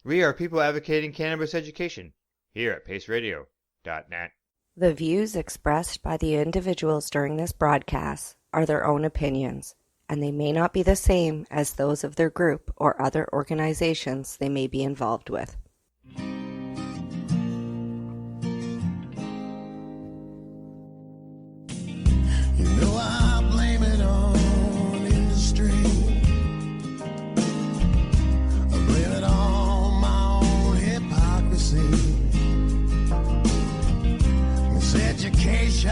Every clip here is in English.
We are people advocating cannabis education here at paceradio.net. The views expressed by the individuals during this broadcast are their own opinions, and they may not be the same as those of their group or other organizations they may be involved with. I blame it on industry. I blame it on my own hypocrisy. It's education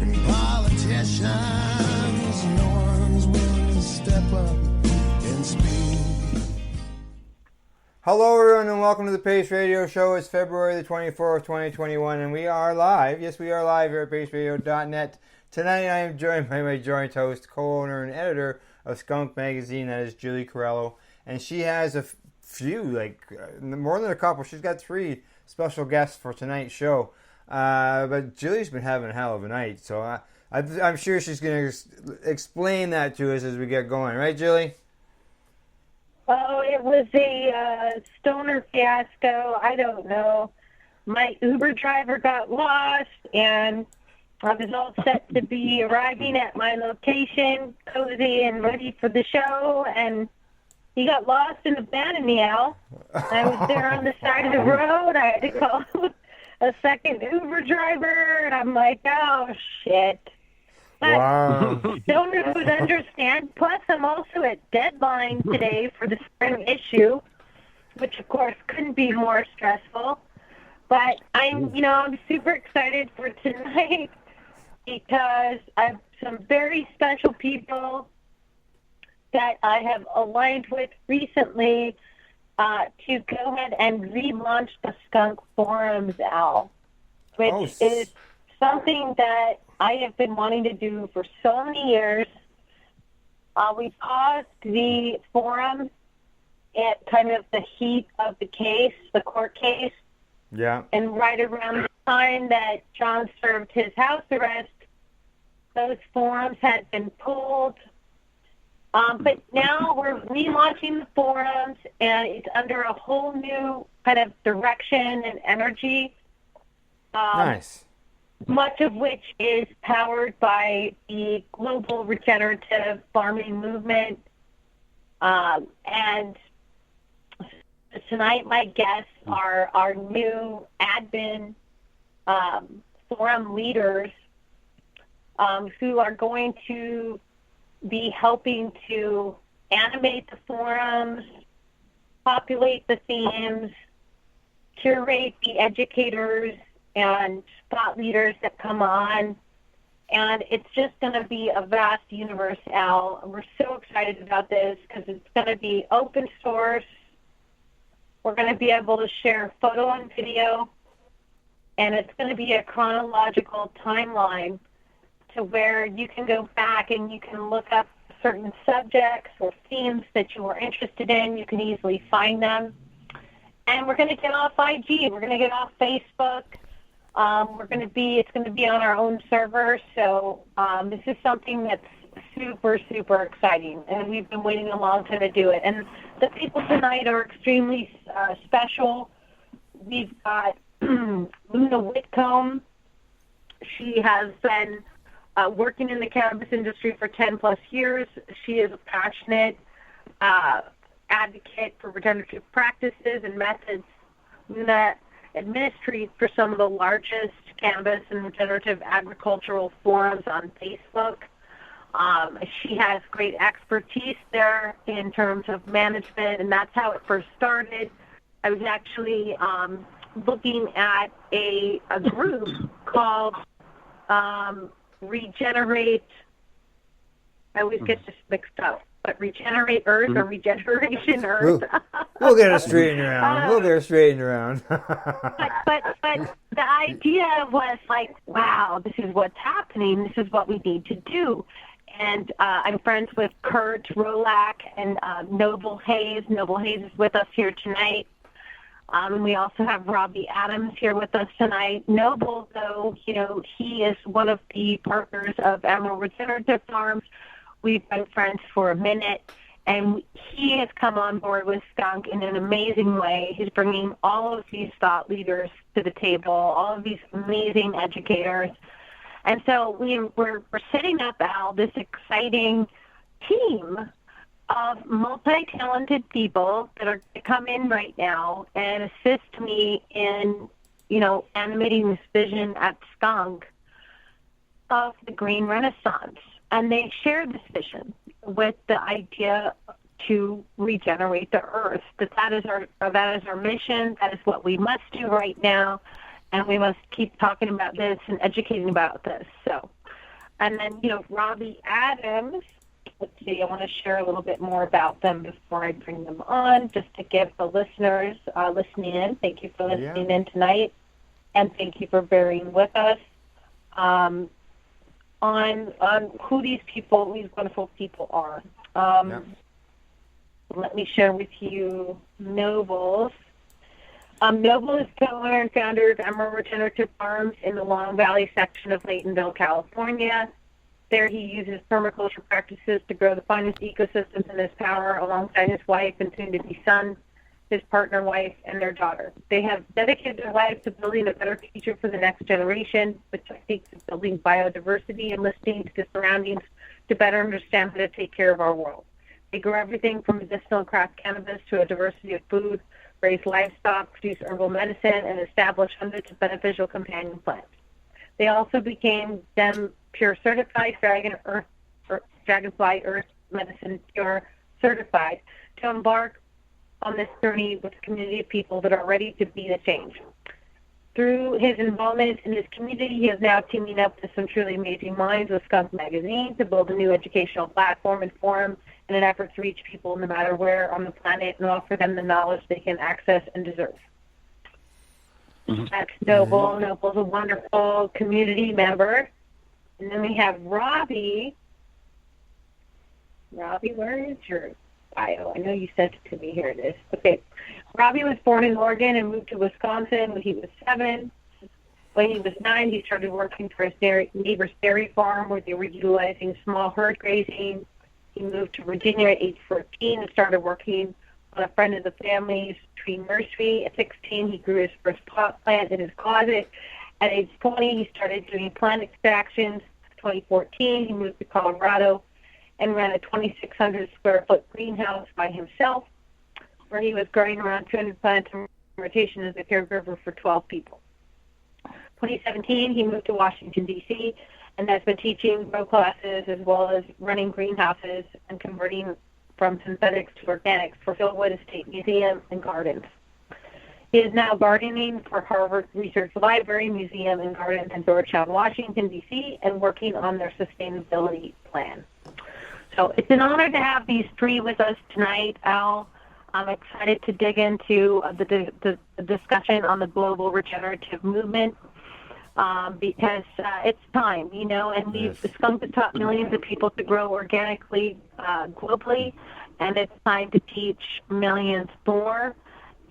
and politicians. No one's willing to step up and speak. Hello everyone and welcome to the Pace Radio Show. It's February the 24th, 2021 and we are live. Yes, we are live here at paceradio.net. Tonight I am joined by my joint host, co-owner and editor of Skunk Magazine, that is Julie Corello. And she has a few, more than a couple. She's got 3 special guests for tonight's show. But Julie's been having a hell of a night. So I'm sure she's going to explain that to us as we get going. Right, Julie? Oh, it was a stoner fiasco. I don't know. My Uber driver got lost, and I was all set to be arriving at my location, cozy and ready for the show, and he got lost in the Bananial. I was there on the side of the road. I had to call a second Uber driver, and I'm like, oh, shit. But wow. Stoners would understand. Plus, I'm also at deadline today for the spring issue, which, of course, couldn't be more stressful. But I'm super excited for tonight because I have some very special people that I have aligned with recently to go ahead and relaunch the Skunk Forums, Al, which is something that I have been wanting to do for so many years. We paused the forum at kind of the heat of the case, the court case. Yeah. And right around the time that John served his house arrest, those forums had been pulled. But now we're relaunching the forums, and it's under a whole new kind of direction and energy. Nice. Much of which is powered by the global regenerative farming movement. And tonight my guests are our new admin forum leaders who are going to be helping to animate the forums, populate the themes, curate the educators and thought leaders that come on, and it's just going to be a vast universe, Al. We're so excited about this because it's going to be open source. We're going to be able to share photo and video, and it's going to be a chronological timeline to where you can go back and you can look up certain subjects or themes that you are interested in. You can easily find them. And we're going to get off IG. We're going to get off Facebook. It's going to be on our own server, so this is something that's super, super exciting, and we've been waiting a long time to do it. And the people tonight are extremely special. We've got Luna Whitcomb. She has been working in the cannabis industry for 10-plus years. She is a passionate advocate for regenerative practices and methods. Luna administrates for some of the largest cannabis and regenerative agricultural forums on Facebook. She has great expertise there in terms of management, and that's how it first started. I was actually looking at a group called Regenerate. I always get this mixed up. But Regenerate Earth or Regeneration Earth. We'll get it straightened around. but the idea was like, wow, this is what's happening. This is what we need to do. And I'm friends with Kurt Rolak and Noble Hayes. Noble Hayes is with us here tonight. And we also have Robbie Adams here with us tonight. Noble, though, he is one of the partners of Emerald Regenerative Farms. We've been friends for a minute, And he has come on board with Skunk in an amazing way. He's bringing all of these thought leaders to the table, all of these amazing educators. And so we're setting up, Al, this exciting team of multi-talented people that are going to come in right now and assist me in, animating this vision at Skunk of the Green Renaissance. And they share this vision with the idea to regenerate the earth. That is our mission. That is what we must do right now, and we must keep talking about this and educating about this. So, and then Robbie Adams. Let's see. I want to share a little bit more about them before I bring them on, just to give the listeners listening in. Thank you for listening in tonight, and thank you for bearing with us. On who these wonderful people are. Let me share with you Nobles. Noble is co-owner and founder of Emerald Regenerative Farms in the Long Valley section of Laytonville, California. There he uses permaculture practices to grow the finest ecosystems in his power alongside his wife and soon-to-be son, his partner, wife, and their daughter. They have dedicated their lives to building a better future for the next generation with techniques of building biodiversity and listening to the surroundings to better understand how to take care of our world. They grow everything from medicinal and craft cannabis to a diversity of food, raise livestock, produce herbal medicine, and establish hundreds of beneficial companion plants. They also became DEM Pure Certified, Dragonfly Earth Medicine Pure Certified, to embark on this journey with a community of people that are ready to be the change. Through his involvement in his community, he is now teaming up with some truly amazing minds with Skunk Magazine to build a new educational platform and forum in an effort to reach people no matter where on the planet and offer them the knowledge they can access and deserve. That's Noble. Noble's a wonderful community member. And then we have Robbie. Robbie, where is your bio? I know you sent it to me. Here it is. Okay. Robbie was born in Oregon and moved to Wisconsin when he was 7. When he was 9, he started working for his neighbor's dairy farm where they were utilizing small herd grazing. He moved to Virginia at age 14 and started working on a friend of the family's tree nursery. At 16, he grew his first pot plant in his closet. At age 20, he started doing plant extractions. 2014, he moved to Colorado and ran a 2,600 square foot greenhouse by himself, where he was growing around 200 plants in rotation as a caregiver for 12 people. 2017, he moved to Washington, D.C., and has been teaching grow classes as well as running greenhouses and converting from synthetics to organics for Philwood Estate Museum and Gardens. He is now gardening for Harvard Research Library, Museum, and Gardens in Georgetown, Washington, D.C., and working on their sustainability plan. So it's an honor to have these three with us tonight, Al. I'm excited to dig into the discussion on the global regenerative movement because it's time, and Skunk has taught millions of people to grow organically globally, and it's time to teach millions more.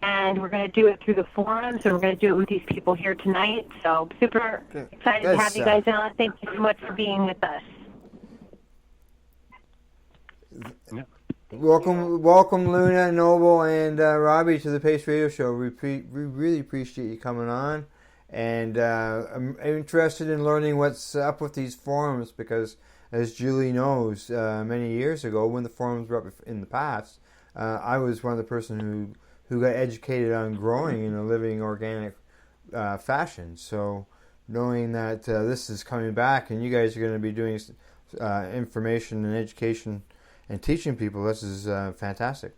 And we're going to do it through the forums, and we're going to do it with these people here tonight. So super excited to have you guys on. Thank you so much for being with us. Welcome, Luna, Noble, and Robbie to the Pace Radio Show. We really appreciate you coming on, and I'm interested in learning what's up with these forums because, as Julie knows, many years ago when the forums were up in the past, I was one of the person who got educated on growing in a living organic fashion. So knowing that this is coming back and you guys are going to be doing information and education and teaching people, this is fantastic.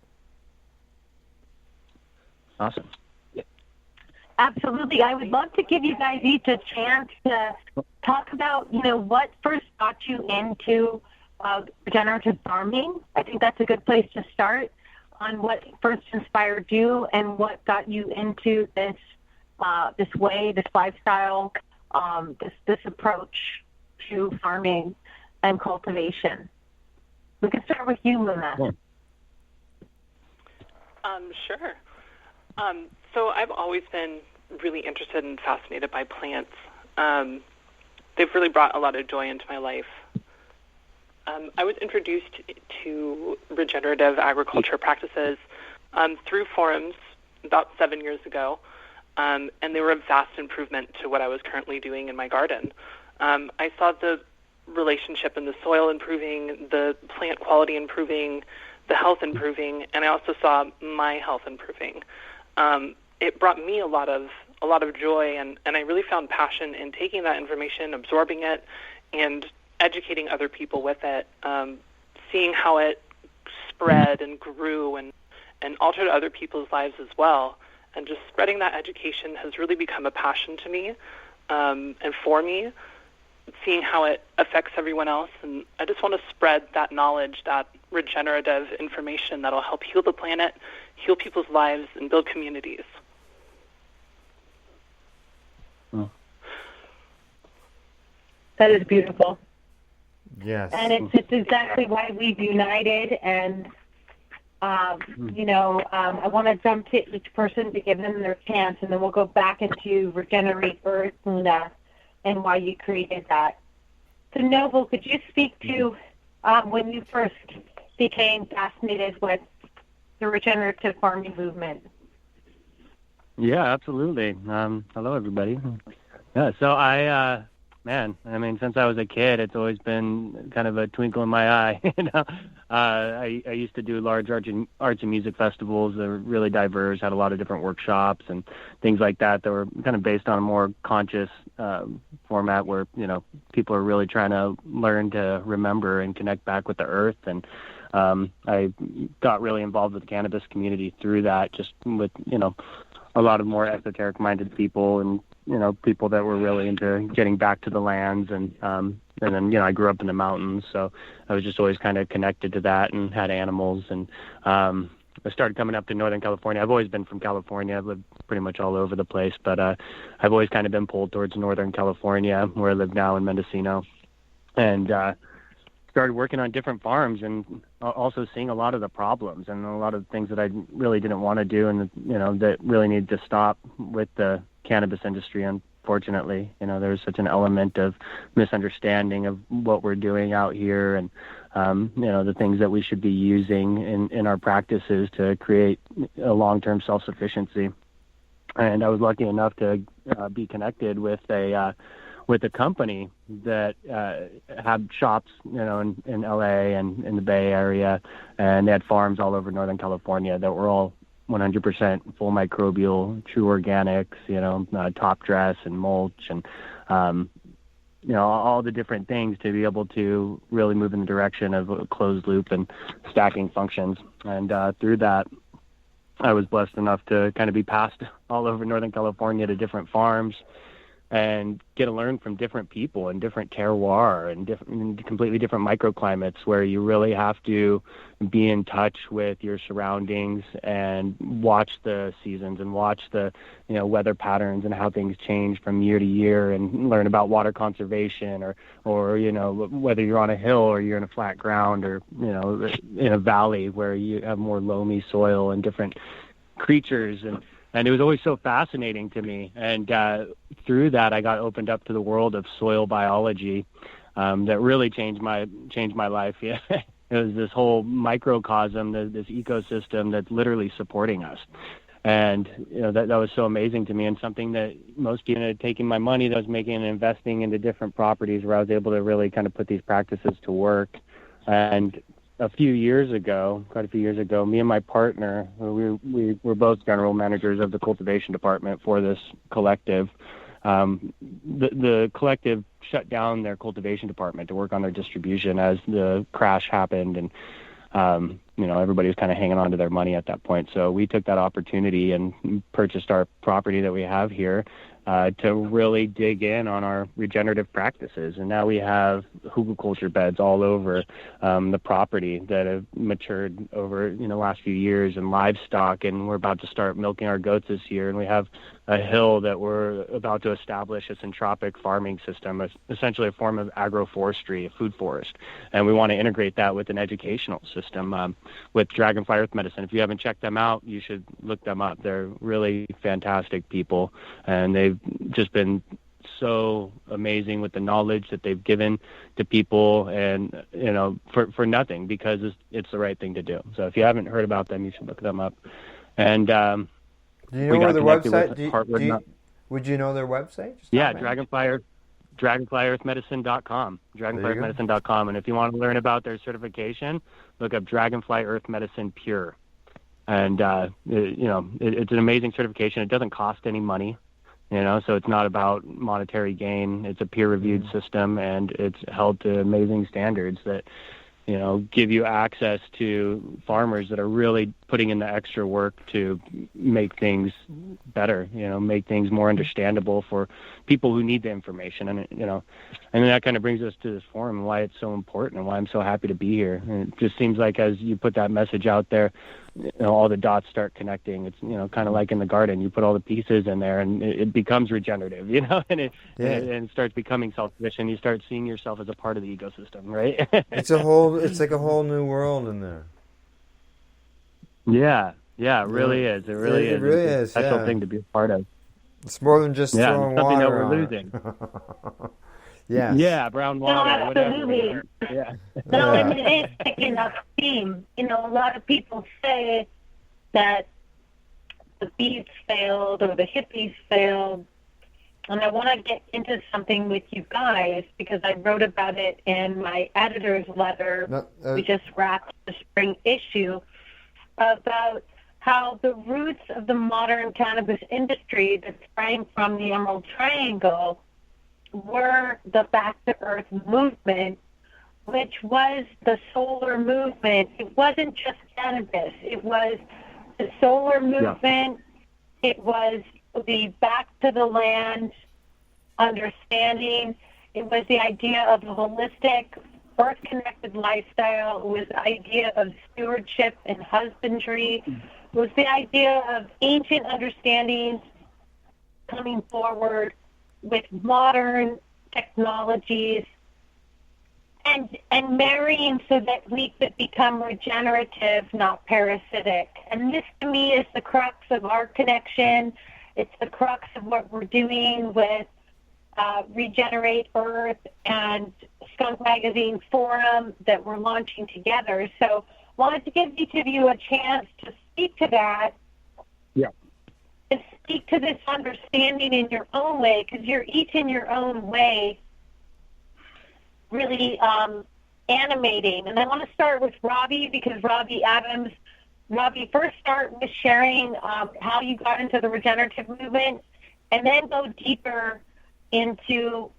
Awesome. Absolutely. I would love to give you guys each a chance to talk about, what first got you into regenerative farming. I think that's a good place to start on what first inspired you and what got you into this way, this lifestyle, this approach to farming and cultivation. We can start with you, Luna. Sure. So I've always been really interested and fascinated by plants. They've really brought a lot of joy into my life. I was introduced to regenerative agriculture practices through forums about 7 years ago, and they were a vast improvement to what I was currently doing in my garden. I saw the relationship in the soil improving, the plant quality improving, the health improving, and I also saw my health improving. It brought me a lot of joy, and I really found passion in taking that information, absorbing it, and educating other people with it, seeing how it spread and grew and altered other people's lives as well. And just spreading that education has really become a passion to me, and for me, seeing how it affects everyone else. And I just want to spread that knowledge, that regenerative information that'll help heal the planet, heal people's lives, and build communities. That is beautiful. Yes. And it's exactly why we've united. And, I want to jump to each person to give them their chance, and then we'll go back into Regenerate Earth and why you created that. So, Noble, could you speak to when you first became fascinated with the regenerative farming movement? Yeah, absolutely. Hello, everybody. Yeah, so since I was a kid, it's always been kind of a twinkle in my eye. I used to do large arts and music festivals that were really diverse, had a lot of different workshops and things like that were kind of based on a more conscious format where, people are really trying to learn to remember and connect back with the earth. And I got really involved with the cannabis community through that, just with, a lot of more esoteric-minded people and, people that were really into getting back to the lands. And then, I grew up in the mountains, so I was just always kind of connected to that and had animals. And I started coming up to Northern California. I've always been from California. I've lived pretty much all over the place, but I've always kind of been pulled towards Northern California, where I live now in Mendocino. And started working on different farms and also seeing a lot of the problems and a lot of things that I really didn't want to do and, that really needed to stop with the cannabis industry. Unfortunately, there's such an element of misunderstanding of what we're doing out here and, the things that we should be using in our practices to create a long-term self-sufficiency. And I was lucky enough to be connected with a company that had shops, in LA and in the Bay Area, and they had farms all over Northern California that were all 100% full microbial, true organics, top dress and mulch and, all the different things to be able to really move in the direction of a closed loop and stacking functions. And through that, I was blessed enough to kind of be passed all over Northern California to different farms and get to learn from different people and different terroir and completely different microclimates where you really have to be in touch with your surroundings and watch the seasons and watch the, weather patterns and how things change from year to year and learn about water conservation or whether you're on a hill or you're in a flat ground or, in a valley where you have more loamy soil and different creatures. And it was always so fascinating to me. And through that, I got opened up to the world of soil biology that really changed my life. Yeah. It was this whole microcosm, this ecosystem that's literally supporting us. And that was so amazing to me, and something that most people taking my money that I was making and investing into different properties where I was able to really kind of put these practices to work. And quite a few years ago, me and my partner, we were both general managers of the cultivation department for this collective. The collective shut down their cultivation department to work on their distribution as the crash happened, and everybody was kind of hanging on to their money at that point. So we took that opportunity and purchased our property that we have here to really dig in on our regenerative practices. And now we have hugelkultur beds all over the property that have matured over the last few years, and livestock, and we're about to start milking our goats this year. And we have a hill that we're about to establish a centropic farming system, essentially a form of agroforestry, a food forest. And we want to integrate that with an educational system with Dragonfly Earth Medicine. If you haven't checked them out, you should look them up. They're really fantastic people, and they've just been so amazing with the knowledge that they've given to people, and for nothing, because it's the right thing to do. So if you haven't heard about them, you should look them up. And do you know where their website? Would you know their website? Yeah, dragonflyearthmedicine.com. Dragonflyearthmedicine.com. And if you want to learn about their certification, look up Dragonfly Earth Medicine Pure. And it's an amazing certification. It doesn't cost any money. So it's not about monetary gain. It's a peer-reviewed system, and it's held to amazing standards that, give you access to farmers that are really putting in the extra work to make things better, make things more understandable for people who need the information. And, and then that kind of brings us to this forum and why it's so important and why I'm so happy to be here. And it just seems like as you put that message out there, all the dots start connecting. It's, kind of like in the garden, you put all the pieces in there and it becomes regenerative, and it starts becoming self-sufficient. You start seeing yourself as a part of the ecosystem, right? It's like a whole new world in there. Yeah, it really is. It really is. It's a special thing to be a part of. It's more than just throwing something water that we're on losing. Yeah, brown water, whatever. Yeah. No, and it is picking up steam. A lot of people say that the bees failed or the hippies failed. And I want to get into something with you guys because I wrote about it in my editor's letter. We just wrapped the spring issue about how the roots of the modern cannabis industry that sprang from the Emerald Triangle were the Back to Earth movement, which was the solar movement. It wasn't just cannabis. It was the solar movement. Yeah. It was the back to the land understanding. It was the idea of a holistic, earth-connected lifestyle. It was the idea of stewardship and husbandry. It was the idea of ancient understandings coming forward with modern technologies and marrying so that we could become regenerative, not parasitic. And this, to me, is the crux of our connection. It's the crux of what we're doing with Regenerate Earth and Skunk Magazine Forum that we're launching together. So wanted to give each of you a chance to speak to that. Yeah. And speak to this understanding in your own way, because you're each in your own way really animating. And I want to start with Robbie, because Robbie Adams. Robbie, first start with sharing how you got into the regenerative movement, and then go deeper into,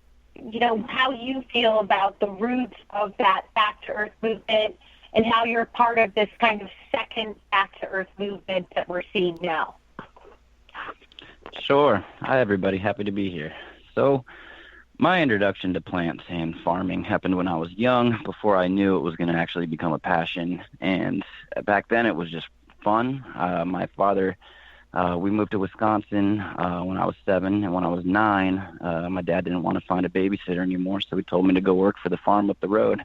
how you feel about the roots of that Back to Earth movement and how you're part of this kind of second Back to Earth movement that we're seeing now. Sure. Hi, everybody. Happy to be here. So my introduction to plants and farming happened when I was young, before I knew it was going to actually become a passion. And back then it was just fun. My father, we moved to Wisconsin when I was 7, and when I was 9, my dad didn't want to find a babysitter anymore, so he told me to go work for the farm up the road.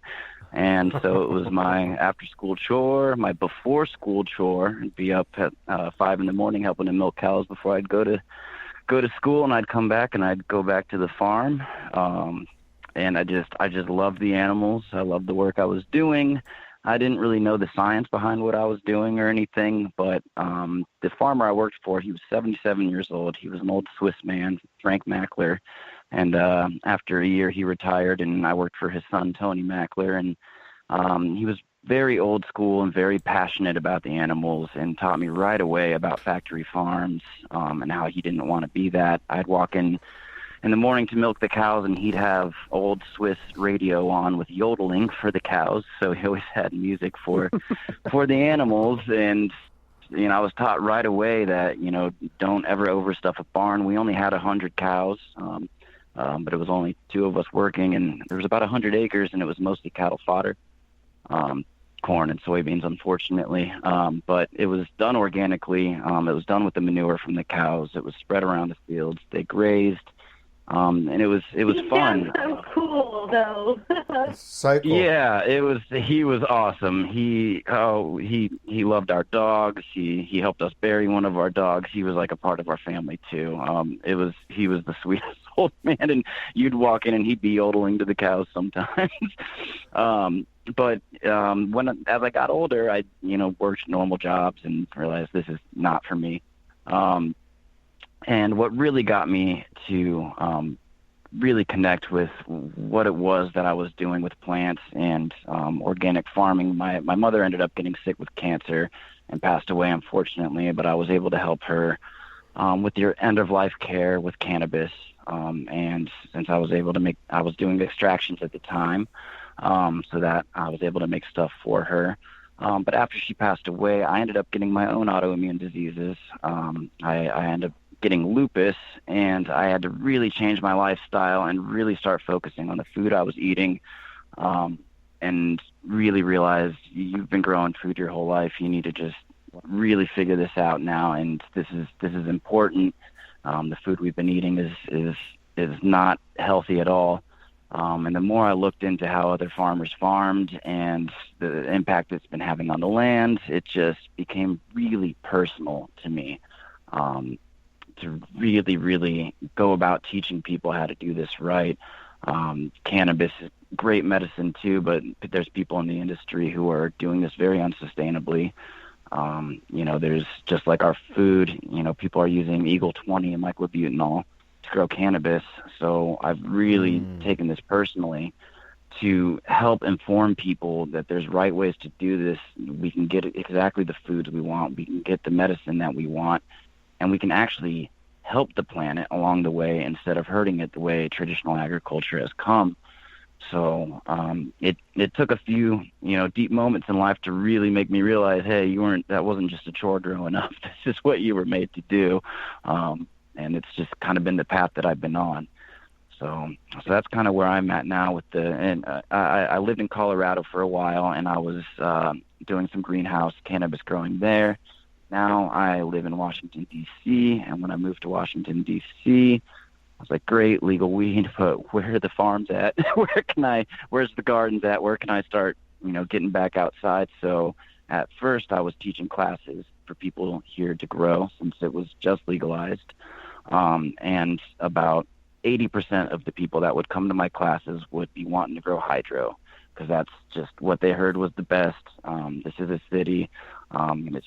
And so it was my after-school chore, my before-school chore, and be up at 5 in the morning helping to milk cows before I'd go to school, and I'd come back and I'd go back to the farm. And I just loved the animals. I loved the work I was doing. I didn't really know the science behind what I was doing or anything, but the farmer I worked for, he was 77 years old. He was an old Swiss man, Frank Mackler. And after a year, he retired, and I worked for his son, Tony Mackler. And he was very old school and very passionate about the animals, and taught me right away about factory farms and how he didn't want to be that. I'd walk in the morning to milk the cows, and he'd have old Swiss radio on with yodeling for the cows. So he always had music for the animals. And I was taught right away that don't ever overstuff a barn. We only had 100 cows. But it was only 2 of us working, and there was about 100 acres, and it was mostly cattle fodder, corn and soybeans, unfortunately. But it was done organically. It was done with the manure from the cows. It was spread around the fields. They grazed, and it was fun. So cool, though. Cycle. Yeah, he was awesome. He loved our dogs. He helped us bury one of our dogs. He was like a part of our family too. He was the sweetest old man, and you'd walk in and he'd be yodeling to the cows sometimes. But as I got older, I, worked normal jobs and realized this is not for me. And what really got me to really connect with what it was that I was doing with plants and organic farming. My mother ended up getting sick with cancer and passed away, unfortunately, but I was able to help her with your end-of-life care with cannabis. And since I was doing extractions at the time, so that I was able to make stuff for her. But after she passed away, I ended up getting my own autoimmune diseases. I ended up getting lupus, and I had to really change my lifestyle and really start focusing on the food I was eating, and really realized you've been growing food your whole life. You need to just really figure this out now, and this is important. The food we've been eating is not healthy at all. And the more I looked into how other farmers farmed and the impact it's been having on the land, it just became really personal to me. To really, really go about teaching people how to do this right. Cannabis is great medicine too, but there's people in the industry who are doing this very unsustainably. There's just like our food, people are using Eagle 20 and myclobutanol to grow cannabis. So I've really taken this personally to help inform people that there's right ways to do this. We can get exactly the foods we want. We can get the medicine that we want. And we can actually help the planet along the way instead of hurting it the way traditional agriculture has come. So it took a few, deep moments in life to really make me realize, hey, that wasn't just a chore growing up. This is what you were made to do. And it's just kind of been the path that I've been on. So that's kind of where I'm at now I lived in Colorado for a while, and I was doing some greenhouse cannabis growing there. Now I live in Washington, D.C., and when I moved to Washington, D.C., I was like, great, legal weed, but where are the farms at? Where's the gardens at? Where can I start, getting back outside? So at first I was teaching classes for people here to grow since it was just legalized. And about 80% of the people that would come to my classes would be wanting to grow hydro, because that's just what they heard was the best. This is a city, and it's,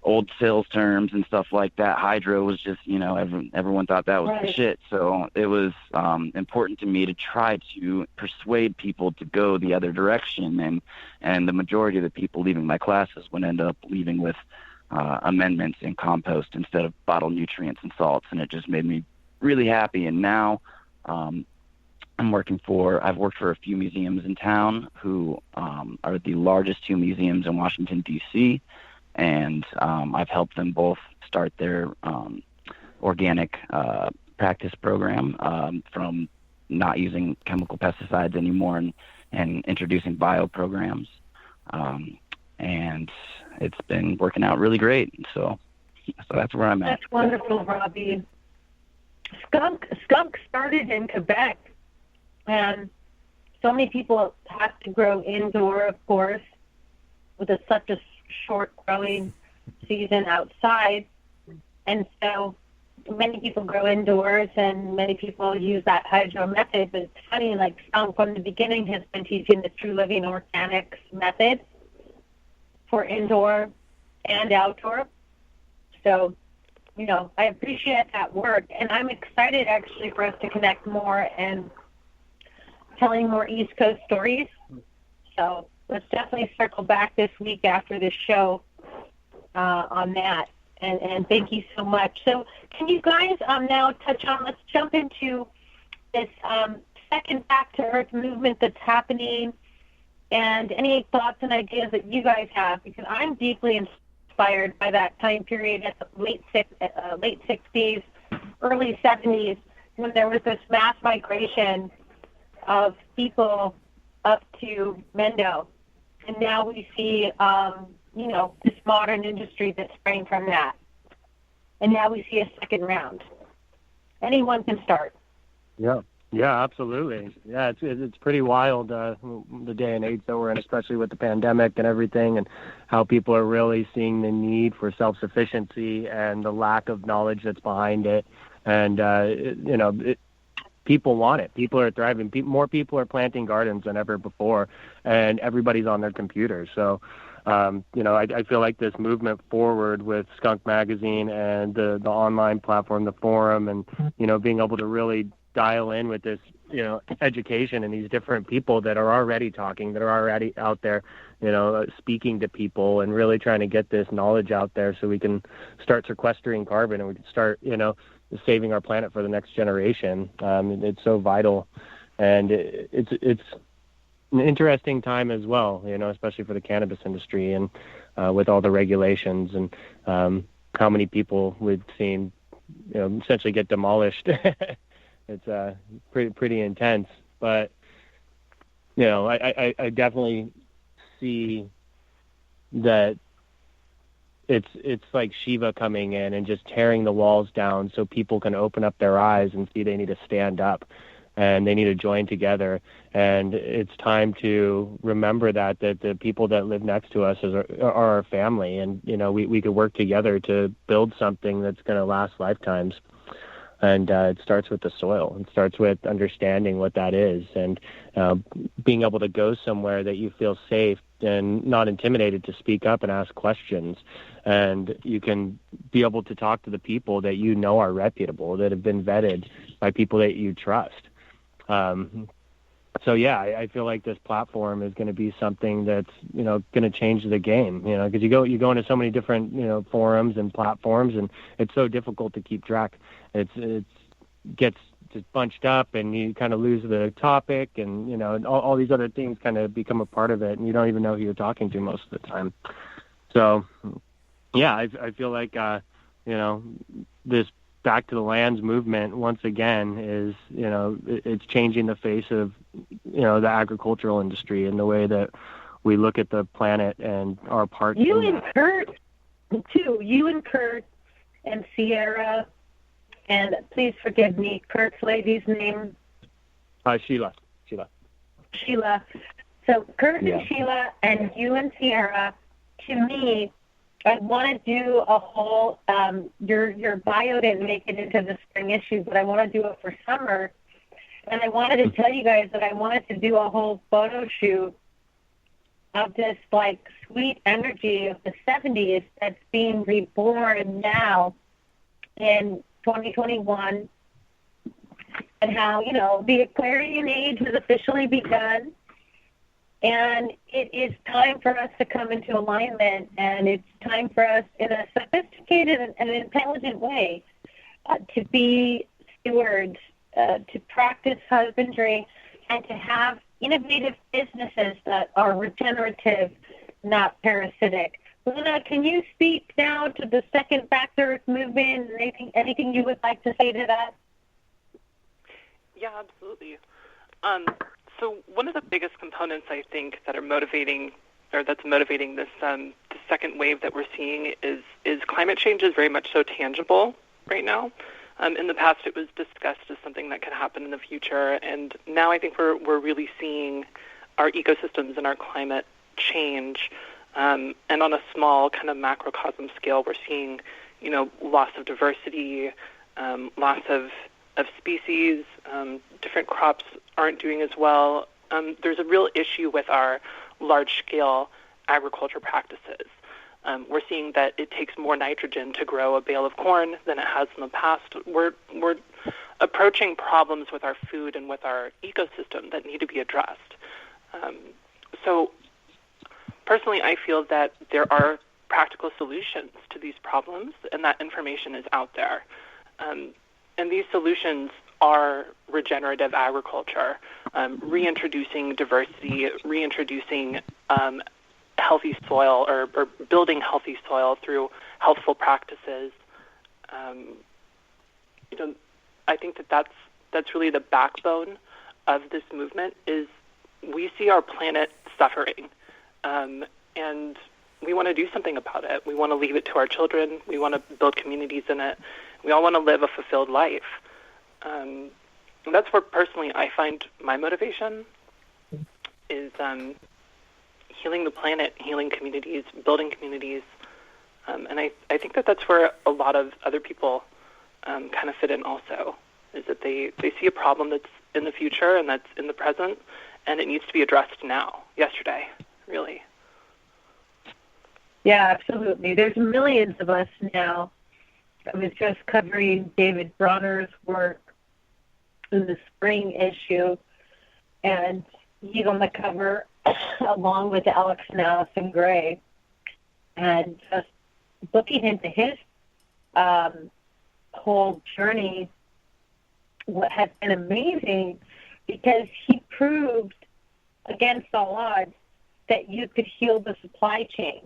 old sales terms and stuff like that. Hydro was just, everyone thought that was the shit. So it was important to me to try to persuade people to go the other direction. And the majority of the people leaving my classes would end up leaving with amendments in compost instead of bottled nutrients and salts. And it just made me really happy. And now I've worked for a few museums in town who are the largest two museums in Washington, D.C., and I've helped them both start their organic practice program from not using chemical pesticides anymore and introducing bio programs. And it's been working out really great. So that's where I'm at. That's wonderful, Robbie. Skunk started in Quebec, and so many people have to grow indoor, of course, with such a short growing season outside. And so many people grow indoors, and many people use that hydro method. But it's funny, like Skunk from the beginning has been teaching the True Living Organics method for indoor and outdoor. So, I appreciate that work, and I'm excited actually for us to connect more and telling more East Coast stories. So let's definitely circle back this week after this show on that. And thank you so much. So can you guys now touch on, let's jump into this second back to earth movement that's happening, and any thoughts and ideas that you guys have, because I'm deeply inspired by that time period at the late 60s, early 70s, when there was this mass migration of people up to Mendo. And now we see, this modern industry that sprang from that. And now we see a second round. Anyone can start. Yeah, absolutely. Yeah, it's pretty wild, the day and age that we're in, especially with the pandemic and everything, and how people are really seeing the need for self-sufficiency and the lack of knowledge that's behind it. And, people want it. People are thriving. More people are planting gardens than ever before, and everybody's on their computers. So, I feel like this movement forward with Skunk Magazine and the online platform, the forum, and, being able to really dial in with this, education and these different people that are already talking, that are already out there, speaking to people and really trying to get this knowledge out there so we can start sequestering carbon and we can start, saving our planet for the next generation. It's so vital, and it's an interesting time as well, especially for the cannabis industry and with all the regulations and how many people we've seen, essentially get demolished. It's pretty intense, but I definitely see that it's like Shiva coming in and just tearing the walls down so people can open up their eyes and see they need to stand up and they need to join together. And it's time to remember that the people that live next to us are our family, and we could work together to build something that's going to last lifetimes. And it starts with the soil. It starts with understanding what that is and being able to go somewhere that you feel safe and not intimidated to speak up and ask questions. And you can be able to talk to the people that are reputable, that have been vetted by people that you trust. I feel like this platform is going to be something that's, going to change the game, because you go into so many different, forums and platforms, and it's so difficult to keep track. It gets just bunched up and you kind of lose the topic and, all these other things kind of become a part of it and you don't even know who you're talking to most of the time. So, I feel like, this Back to the Lands movement once again is, it's changing the face of, the agricultural industry and the way that we look at the planet and our part. You and Kurt, too. You and Kurt and Sierra, and please forgive me, Kurt's lady's name. Sheila. Sheila. So Kurt and Sheila and you and Sierra, to me, I want to do a whole, your bio didn't make it into the spring issue, but I want to do it for summer. And I wanted to tell you guys that I wanted to do a whole photo shoot of this, sweet energy of the 70s that's being reborn now in 2021. And how, the Aquarian age has officially begun. And it is time for us to come into alignment, and it's time for us in a sophisticated and intelligent way to be stewards, to practice husbandry, and to have innovative businesses that are regenerative, not parasitic. Luna, can you speak now to the second Back to Earth movement? Anything you would like to say to that? Yeah, absolutely. So one of the biggest components I think that are motivating this the second wave that we're seeing is climate change is very much so tangible right now. In the past, it was discussed as something that could happen in the future, and now I think we're really seeing our ecosystems and our climate change. And on a small kind of macrocosm scale, we're seeing, loss of diversity, loss of species, different crops aren't doing as well. There's a real issue with our large-scale agriculture practices. We're seeing that it takes more nitrogen to grow a bale of corn than it has in the past. We're approaching problems with our food and with our ecosystem that need to be addressed. So personally, I feel that there are practical solutions to these problems, and that information is out there. And these solutions are regenerative agriculture, reintroducing diversity, reintroducing healthy soil or building healthy soil through healthful practices. I think that's really the backbone of this movement is we see our planet suffering, and we want to do something about it. We want to leave it to our children. We want to build communities in it. We all want to live a fulfilled life. And that's where personally I find my motivation is healing the planet, healing communities, building communities. And I think that's where a lot of other people kind of fit in also, is that they see a problem that's in the future and that's in the present, and it needs to be addressed now, yesterday, really. Yeah, absolutely. There's millions of us now. I was just covering David Bronner's work in the spring issue, and he's on the cover along with Alex Nallison Gray. And just looking into his whole journey, what has been amazing, because he proved against all odds that you could heal the supply chain,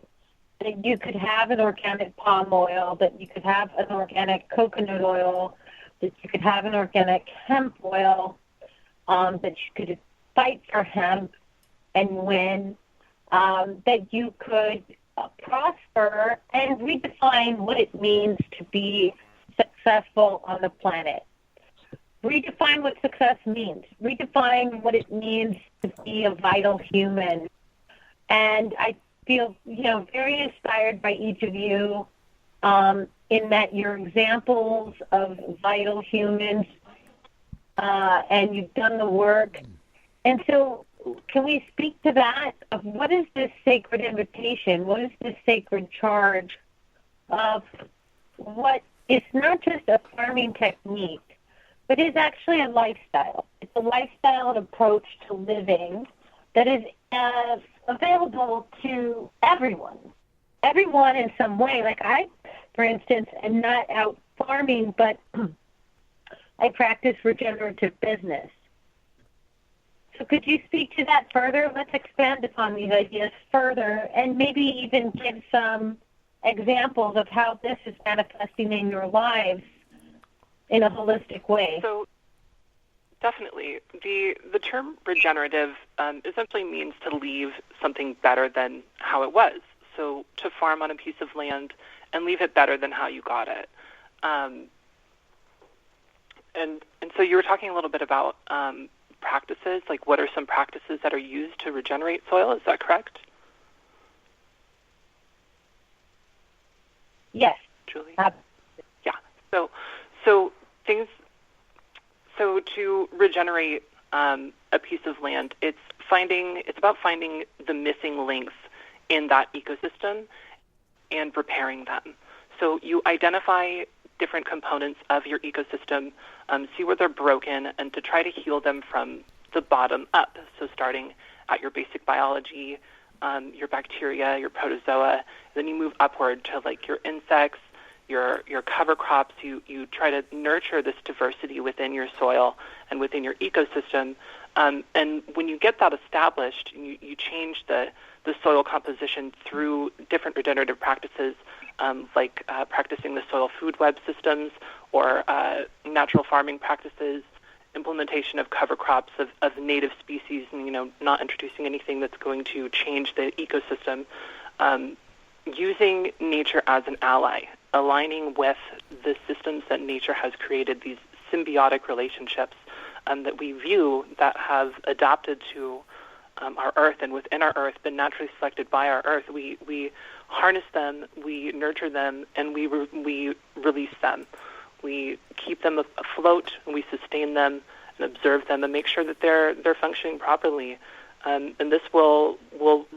that you could have an organic palm oil, that you could have an organic coconut oil, that you could have an organic hemp oil, that you could fight for hemp and win, that you could prosper and redefine what it means to be successful on the planet. Redefine what success means. Redefine what it means to be a vital human. And I feel, very inspired by each of you in that you're examples of vital humans, and you've done the work. And so can we speak to that? Of what is this sacred invitation? What is this sacred charge of what it's not just a farming technique, but it's actually a lifestyle. It's a lifestyle and approach to living that is available to everyone. Everyone in some way. Like I, for instance, am not out farming, but I practice regenerative business. So could you speak to that further? Let's expand upon these ideas further and maybe even give some examples of how this is manifesting in your lives in a holistic way. So definitely. The term regenerative essentially means to leave something better than how it was. So to farm on a piece of land and leave it better than how you got it. And so you were talking a little bit about practices, like what are some practices that are used to regenerate soil? Is that correct? Yes. Julie? Yeah. So things. So to regenerate a piece of land, it's about finding the missing links in that ecosystem and repairing them. So you identify different components of your ecosystem, see where they're broken, and to try to heal them from the bottom up. So starting at your basic biology, your bacteria, your protozoa, then you move upward to like your insects, your cover crops. You try to nurture this diversity within your soil and within your ecosystem. And when you get that established, you change the soil composition through different regenerative practices, like practicing the soil food web systems or natural farming practices, implementation of cover crops of native species, and not introducing anything that's going to change the ecosystem. Using nature as an ally, aligning with the systems that nature has created, these symbiotic relationships that we view that have adapted to our earth and within our earth, been naturally selected by our earth. We harness them, we nurture them, and we release them. We keep them afloat, and we sustain them and observe them and make sure that they're functioning properly. And this will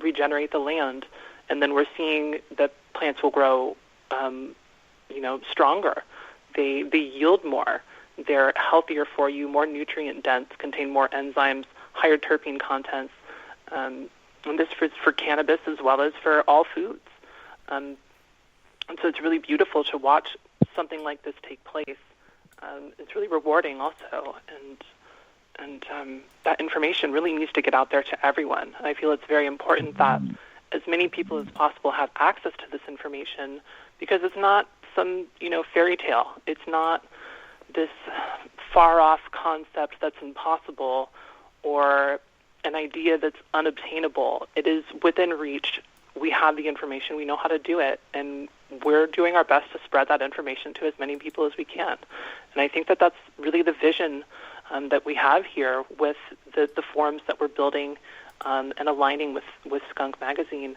regenerate the land. And then we're seeing that plants will grow, stronger. They yield more. They're healthier for you, more nutrient dense, contain more enzymes, higher terpene contents. And this for cannabis as well as for all foods. And so it's really beautiful to watch something like this take place. It's really rewarding also, and that information really needs to get out there to everyone. I feel it's very important that as many people as possible have access to this information, because it's not some fairy tale. It's not this far off concept that's impossible or an idea that's unobtainable. It is within reach. We have the information. We know how to do it, and we're doing our best to spread that information to as many people as we can. And I think that that's really the vision that we have here with the forums that we're building and aligning with Skunk Magazine,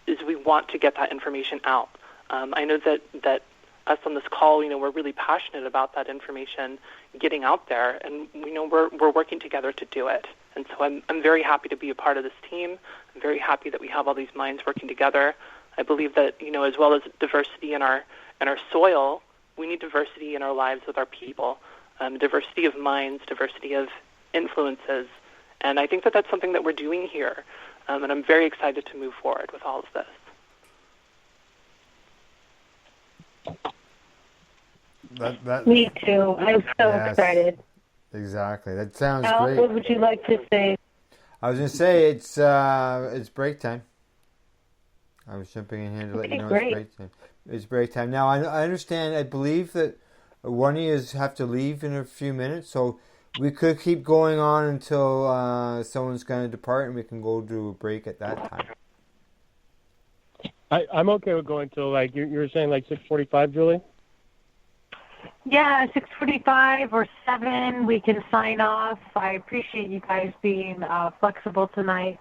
is we want to get that information out. I know that us on this call, we're really passionate about that information getting out there, and we're working together to do it. And so I'm very happy to be a part of this team. I'm very happy that we have all these minds working together. I believe that, as well as diversity in our soil, we need diversity in our lives with our people, diversity of minds, diversity of influences. And I think that that's something that we're doing here. And I'm very excited to move forward with all of this. Me too. I'm so excited. Exactly. That sounds Al, great. what would you like to say? I was going to say it's break time. I was jumping in here to let you know great. It's break time. It's break time. Now, I understand, I believe that one of you have to leave in a few minutes, so we could keep going on until someone's going to depart, and we can go to a break at that time. I'm okay with going till, like, you're saying like 6:45, Julie? Yeah, 6:45 or 7, we can sign off. I appreciate you guys being flexible tonight.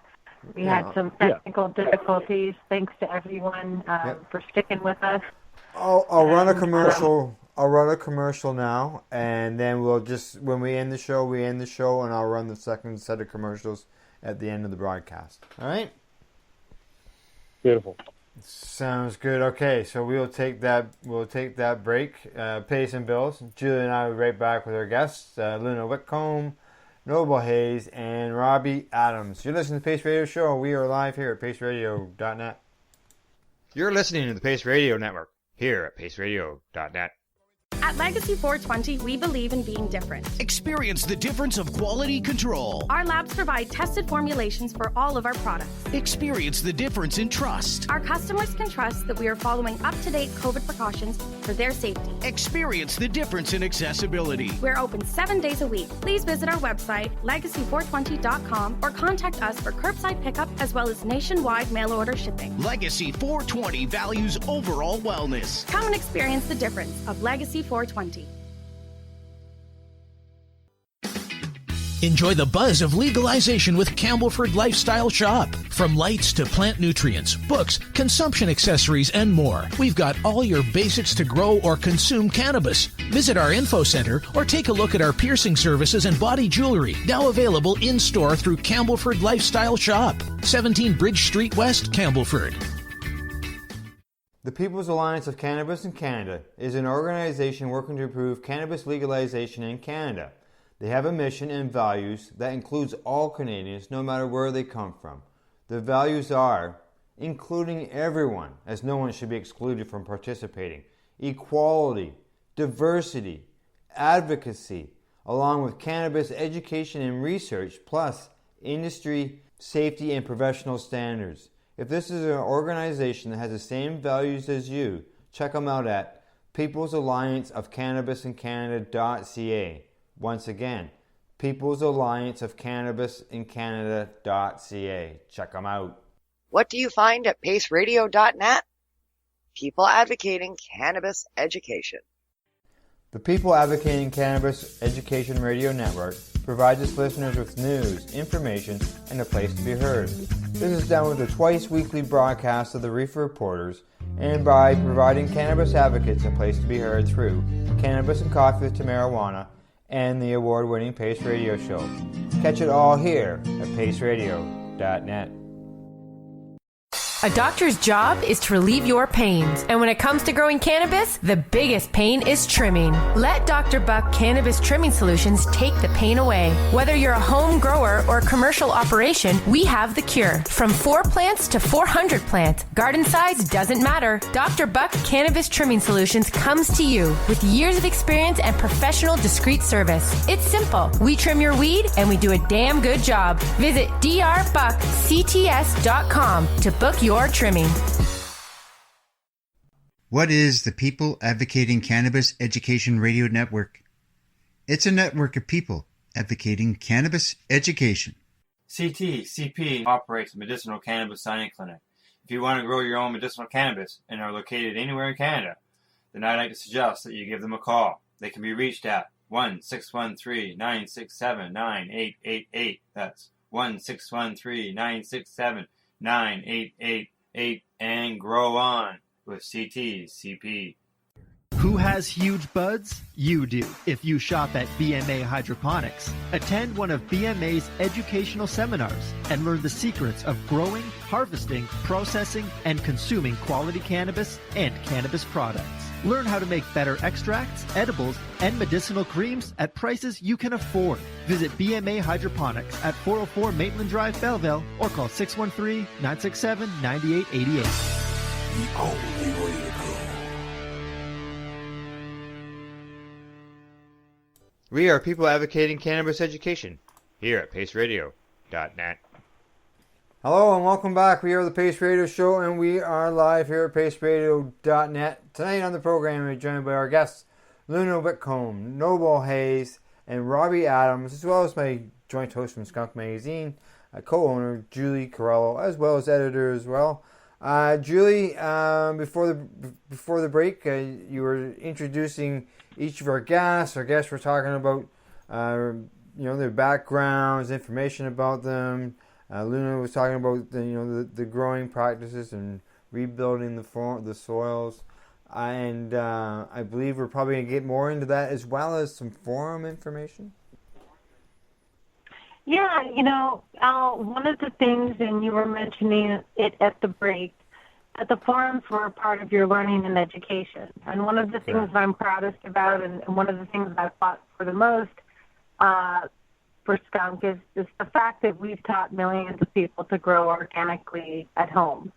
We had some technical difficulties. Thanks to everyone for sticking with us. I'll run a commercial. I'll run a commercial now, and then we'll just, when we end the show, and I'll run the second set of commercials at the end of the broadcast. All right? Beautiful. Sounds good. Okay, so we'll take that break. Pay some bills. Julie and I will be right back with our guests, Luna Whitcomb, Noble Hayes, and Robbie Adams. You're listening to the Pace Radio Show. We are live here at paceradio.net. You're listening to the Pace Radio Network here at paceradio.net. At Legacy 420, we believe in being different. Experience the difference of quality control. Our labs provide tested formulations for all of our products. Experience the difference in trust. Our customers can trust that we are following up-to-date COVID precautions for their safety. Experience the difference in accessibility. We're open 7 days a week. Please visit our website, legacy420.com, or contact us for curbside pickup as well as nationwide mail order shipping. Legacy 420 values overall wellness. Come and experience the difference of Legacy 420. Enjoy the buzz of legalization with Campbellford Lifestyle Shop. From lights to plant nutrients, books, consumption accessories, and more, we've got all your basics to grow or consume cannabis. Visit our info center or take a look at our piercing services and body jewelry, now available in-store through Campbellford Lifestyle Shop, 17 Bridge Street West, Campbellford. The People's Alliance of Cannabis in Canada is an organization working to improve cannabis legalization in Canada. They have a mission and values that includes all Canadians, no matter where they come from. The values are including everyone, as no one should be excluded from participating, equality, diversity, advocacy, along with cannabis education and research, plus industry, safety, and professional standards. If this is an organization that has the same values as you, check them out at peoplesallianceofcannabisincanada.ca. Once again, peoplesallianceofcannabisincanada.ca. Check them out. What do you find at paceradio.net? People advocating cannabis education. The People Advocating Cannabis Education Radio Network provides its listeners with news, information, and a place to be heard. This is done with a twice-weekly broadcast of the Reefer Reporters and by providing cannabis advocates a place to be heard through Cannabis and Coffee to Marijuana and the award-winning Pace Radio Show. Catch it all here at paceradio.net. A doctor's job is to relieve your pains. And when it comes to growing cannabis, the biggest pain is trimming. Let Dr. Buck Cannabis Trimming Solutions take the pain away. Whether you're a home grower or a commercial operation, we have the cure. From 4 plants to 400 plants, garden size doesn't matter. Dr. Buck Cannabis Trimming Solutions comes to you with years of experience and professional discreet service. It's simple. We trim your weed and we do a damn good job. Visit drbuckcts.com to book your trimming. What is the People Advocating Cannabis Education Radio Network? It's a network of people advocating cannabis education. CTCP operates a medicinal cannabis signing clinic. If you want to grow your own medicinal cannabis and are located anywhere in Canada, then I'd like to suggest that you give them a call. They can be reached at 1-613-967-9888. That's 1-613-967-9888, and grow on with CTCP. Who has huge buds? You do, if you shop at BMA Hydroponics. Attend one of BMA's educational seminars and learn the secrets of growing, harvesting, processing, and consuming quality cannabis and cannabis products. Learn how to make better extracts, edibles, and medicinal creams at prices you can afford. Visit BMA Hydroponics at 404 Maitland Drive, Belleville, or call 613-967-9888. The only way to go. We are people advocating cannabis education here at paceradio.net. Hello and welcome back. We are the Pace Radio Show and we are live here at paceradio.net. Tonight on the program we're joined by our guests Luna Whitcomb, Noble Hayes, and Robbie Adams, as well as my joint host from Skunk Magazine, co-owner Julie Corello, as well as editor as well. Julie, before the break, you were introducing each of our guests. Our guests were talking about, their backgrounds, information about them. Luna was talking about the growing practices and rebuilding the soils, and I believe we're probably going to get more into that as well as some forum information. Yeah, Al, one of the things, and you were mentioning it at the break, that the forums were a part of your learning and education. And one of the things I'm proudest about, and one of the things I fought for the most for Skunk is the fact that we've taught millions of people to grow organically at home.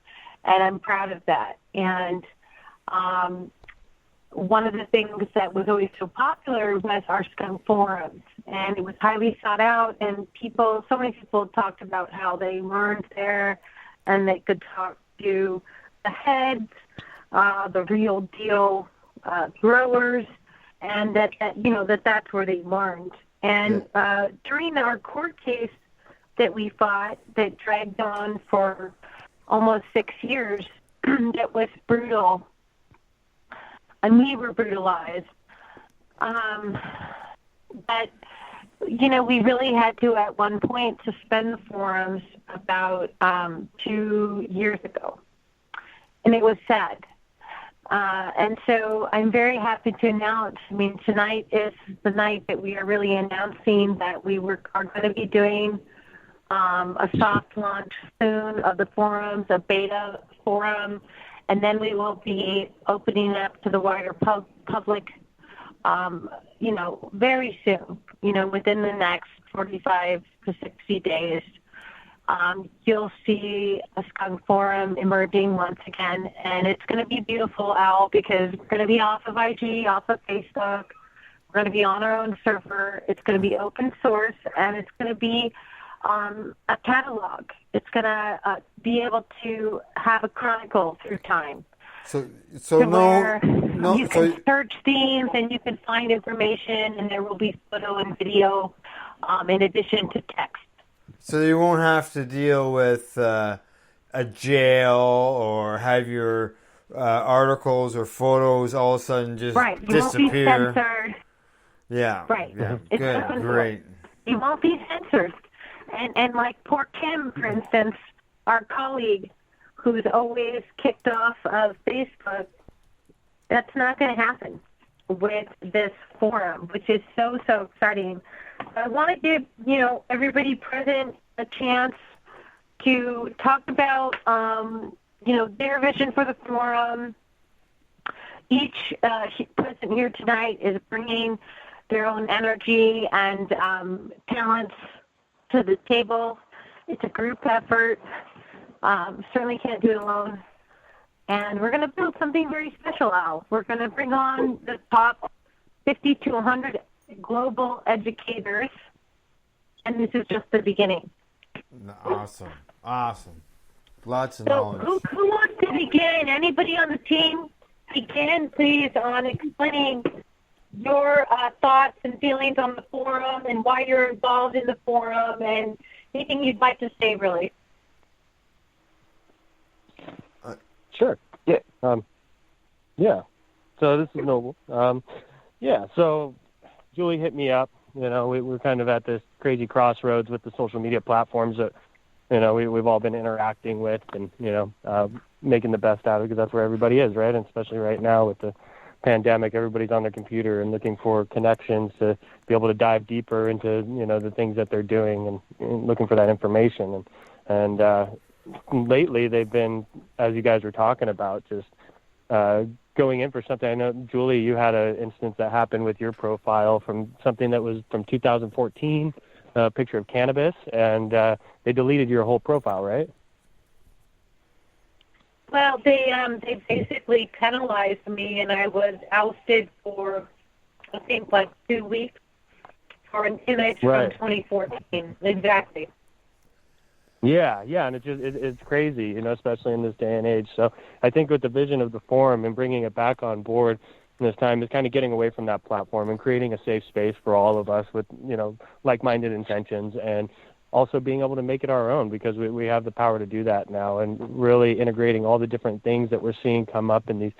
And I'm proud of that. And one of the things that was always so popular was our Skunk forums. And it was highly sought out, and so many people talked about how they learned there and they could talk to the heads, the real deal growers, and that's where they learned. And during our court case that we fought, that dragged on for almost 6 years, that was brutal, and we were brutalized. But we really had to at one point suspend the forums about 2 years ago. And it was sad. And so I'm very happy to announce, tonight is the night that we are really announcing that we are going to be doing a soft launch soon of the forums, a beta forum, and then we will be opening up to the wider public, very soon, within the next 45 to 60 days. You'll see a Skunk forum emerging once again, and it's going to be beautiful, Al, because we're going to be off of IG, off of Facebook. We're going to be on our own server. It's going to be open source, and it's going to be a catalog. It's going to be able to have a chronicle through time. So you can search themes and you can find information, and there will be photo and video in addition to text. So you won't have to deal with a jail or have your articles or photos all of a sudden just disappear. You won't be censored. Yeah. Right. Yeah. It's Good. Great. You won't be censored. And like poor Kim, for instance, our colleague who's always kicked off of Facebook, that's not going to happen with this forum, which is so exciting. I want to give, everybody present a chance to talk about, their vision for the forum. Each person here tonight is bringing their own energy and talents to the table. It's a group effort. Certainly can't do it alone. And we're going to build something very special, Al. We're going to bring on the top 50 to 100 global educators, and this is just the beginning. Awesome. Lots of knowledge. Who wants to begin? Anybody on the team? Begin, please, on explaining your thoughts and feelings on the forum and why you're involved in the forum and anything you'd like to say, really. Sure. Yeah. So this is Noble. So Julie hit me up. We're kind of at this crazy crossroads with the social media platforms that, we've all been interacting with and, making the best out of it because that's where everybody is, right? And especially right now with the pandemic, everybody's on their computer and looking for connections to be able to dive deeper into, the things that they're doing and looking for that information. And lately they've been, as you guys were talking about, just going in for something. I know, Julie, you had an instance that happened with your profile from something that was from 2014, a picture of cannabis, and they deleted your whole profile, right? Well, they basically penalized me, and I was ousted for, I think, like 2 weeks for an image from 2014. Exactly. Yeah, and it's crazy, especially in this day and age. So I think with the vision of the forum and bringing it back on board this time is kind of getting away from that platform and creating a safe space for all of us with, like-minded intentions, and also being able to make it our own, because we have the power to do that now, and really integrating all the different things that we're seeing come up in these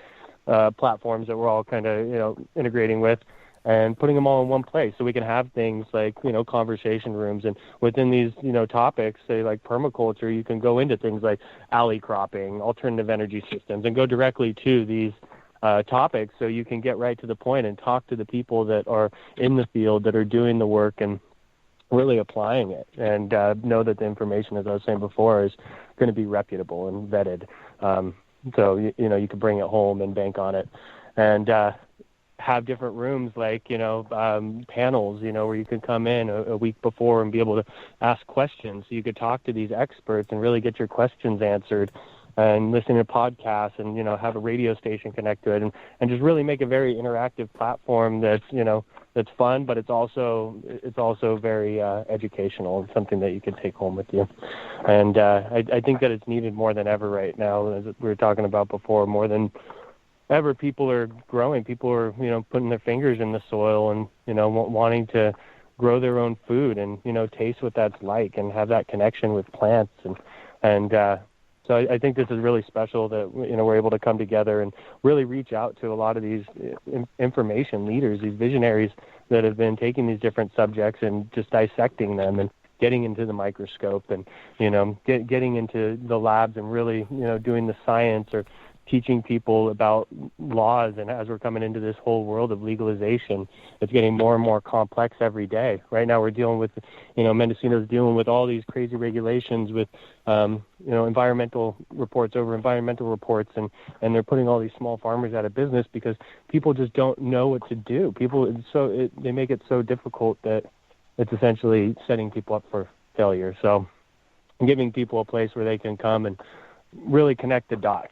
platforms that we're all kind of, integrating with, and putting them all in one place so we can have things like, conversation rooms. And within these, topics, say like permaculture, you can go into things like alley cropping, alternative energy systems, and go directly to these topics so you can get right to the point and talk to the people that are in the field, that are doing the work and really applying it, and know that the information, as I was saying before, is going to be reputable and vetted. So, you can bring it home and bank on it, and have different rooms like, panels, where you can come in a week before and be able to ask questions. So you could talk to these experts and really get your questions answered, and listen to podcasts, and, have a radio station connect to it, and just really make a very interactive platform that's, that's fun, but it's also very educational, and something that you can take home with you. And I think that it's needed more than ever right now, as we were talking about before. More than ever, people are growing. People are, putting their fingers in the soil and, wanting to grow their own food and, taste what that's like and have that connection with plants. And so I think this is really special that, we're able to come together and really reach out to a lot of these information leaders, these visionaries that have been taking these different subjects and just dissecting them and getting into the microscope and, getting into the labs and really, doing the science, or teaching people about laws. And as we're coming into this whole world of legalization, it's getting more and more complex every day. Right now we're dealing with, Mendocino's dealing with all these crazy regulations with, environmental reports over environmental reports, and they're putting all these small farmers out of business because people just don't know what to do. They make it so difficult that it's essentially setting people up for failure. So giving people a place where they can come and really connect the dots.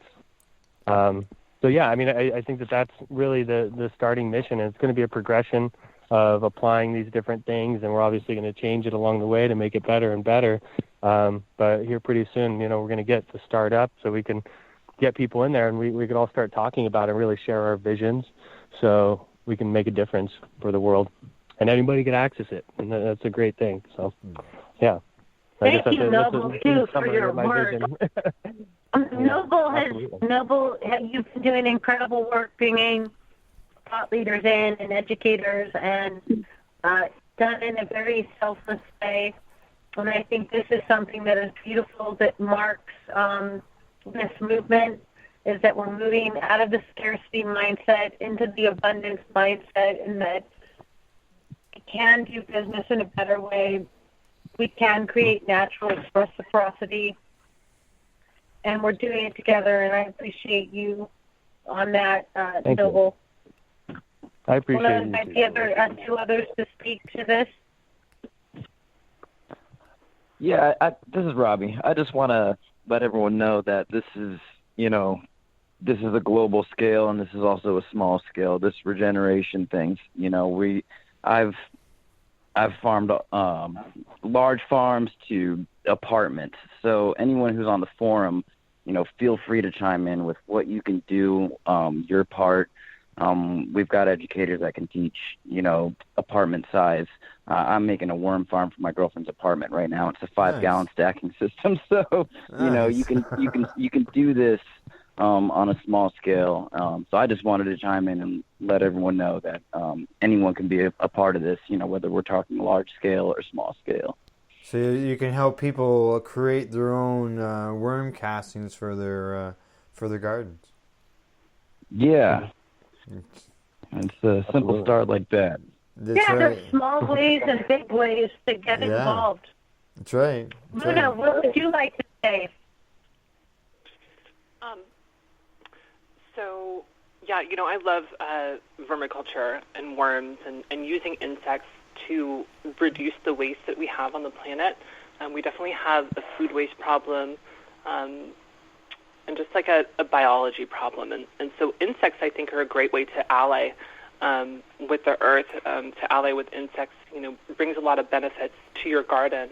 So yeah, I think that's really the starting mission, and it's going to be a progression of applying these different things, and we're obviously going to change it along the way to make it better and better. But here pretty soon, we're going to get to start up so we can get people in there, and we can all start talking about it and really share our visions so we can make a difference for the world, and anybody can access it, and that's a great thing. So yeah. Thank you, Noble, too, for your work. Noble, you've been doing incredible work bringing thought leaders in and educators, and done in a very selfless way. And I think this is something that is beautiful, that marks this movement, is that we're moving out of the scarcity mindset into the abundance mindset, and that we can do business in a better way. We can create natural reciprocity, and we're doing it together, and I appreciate you on that, Noble. I appreciate you. Might be two others to speak to this. Yeah, this is Robbie. I just want to let everyone know that this is, this is a global scale, and this is also a small scale. This regeneration thing, I've farmed large farms to apartments. So anyone who's on the forum, feel free to chime in with what you can do, your part. We've got educators that can teach, apartment size. I'm making a worm farm for my girlfriend's apartment right now. It's a 5-gallon stacking system. So, you can do this on a small scale. So I just wanted to chime in and let everyone know that anyone can be a part of this, whether we're talking large scale or small scale. So you can help people create their own worm castings for their gardens. Yeah. It's a simple start like that. There's small ways and big ways to get involved. That's right. Luna, what would you like to say? So, yeah, I love vermiculture and worms and using insects to reduce the waste that we have on the planet. We definitely have a food waste problem and just like a biology problem. And so insects, I think, are a great way to ally with the earth, to ally with insects, brings a lot of benefits to your garden.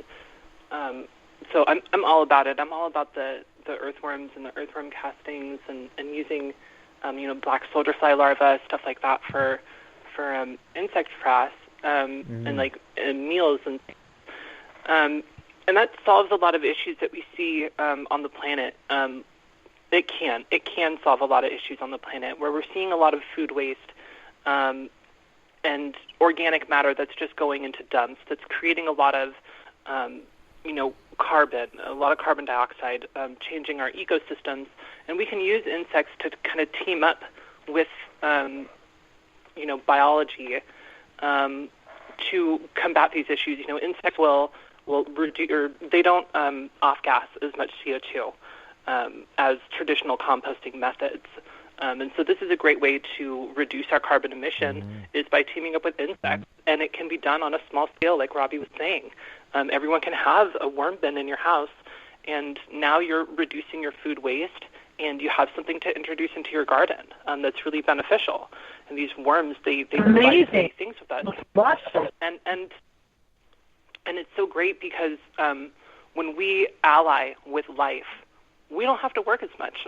So I'm all about it. I'm all about the earthworms and the earthworm castings and using, black soldier fly larvae, stuff like that for insect frass and meals and that solves a lot of issues that we see on the planet. It can solve a lot of issues on the planet where we're seeing a lot of food waste and organic matter that's just going into dumps, that's creating a lot of carbon, a lot of carbon dioxide, changing our ecosystems. And we can use insects to kind of team up with, biology to combat these issues. Insects will reduce, or they don't off-gas as much CO2 as traditional composting methods. And so this is a great way to reduce our carbon emission is by teaming up with insects. And it can be done on a small scale, like Robbie was saying. Everyone can have a worm bin in your house, and now you're reducing your food waste, and you have something to introduce into your garden that's really beneficial. And these worms, they provide many things with us. And it's so great because when we ally with life, we don't have to work as much.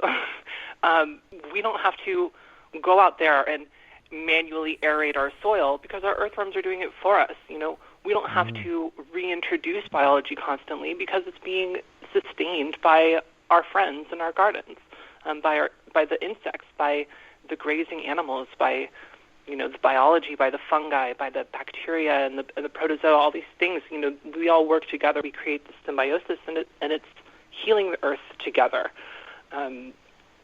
We don't have to go out there and manually aerate our soil because our earthworms are doing it for us. We don't have to reintroduce biology constantly because it's being sustained by our friends in our gardens, by the insects, by the grazing animals, by the biology, by the fungi, by the bacteria and the protozoa, all these things. We all work together. We create this symbiosis, and it's healing the earth together. And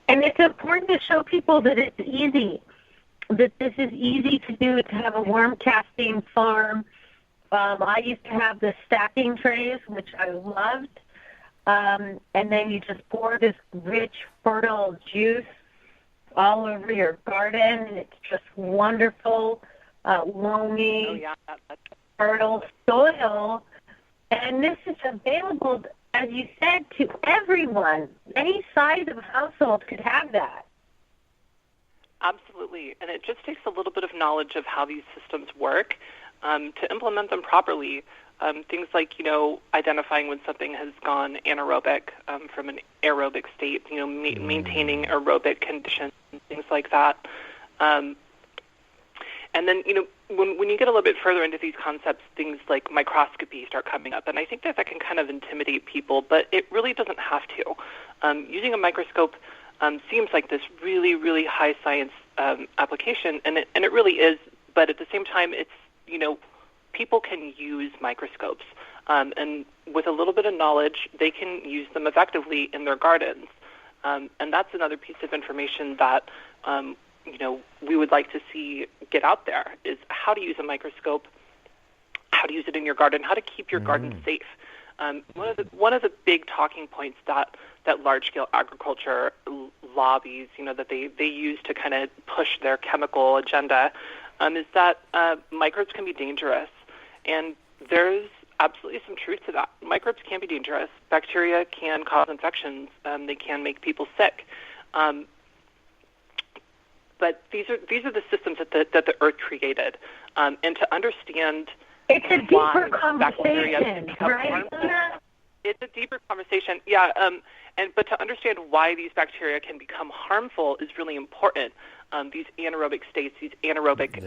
it's important to show people that it's easy, that this is easy to do, to have a worm casting farm. I used to have the stacking trays, which I loved. And then you just pour this rich, fertile juice all over your garden. It's just wonderful, loamy, fertile soil. And this is available, as you said, to everyone. Any size of household could have that. Absolutely. And it just takes a little bit of knowledge of how these systems work to implement them properly. Things like, identifying when something has gone anaerobic from an aerobic state, maintaining aerobic conditions, things like that. And then, when you get a little bit further into these concepts, things like microscopy start coming up. And I think that can kind of intimidate people, but it really doesn't have to. Using a microscope seems like this really, really high science application, and it really is. But at the same time, it's, people can use microscopes. And with a little bit of knowledge, they can use them effectively in their gardens. And that's another piece of information that, we would like to see get out there, is how to use a microscope, how to use it in your garden, how to keep your garden safe. One of the big talking points that large-scale agriculture lobbies, that they use to kind of push their chemical agenda, is that microbes can be dangerous. And there's absolutely some truth to that. Microbes can be dangerous. Bacteria can cause infections. They can make people sick. But these are the systems that the Earth created. And to understand it's a deeper conversation, right? It's a deeper conversation, yeah. But to understand why these bacteria can become harmful is really important. These anaerobic states, these anaerobic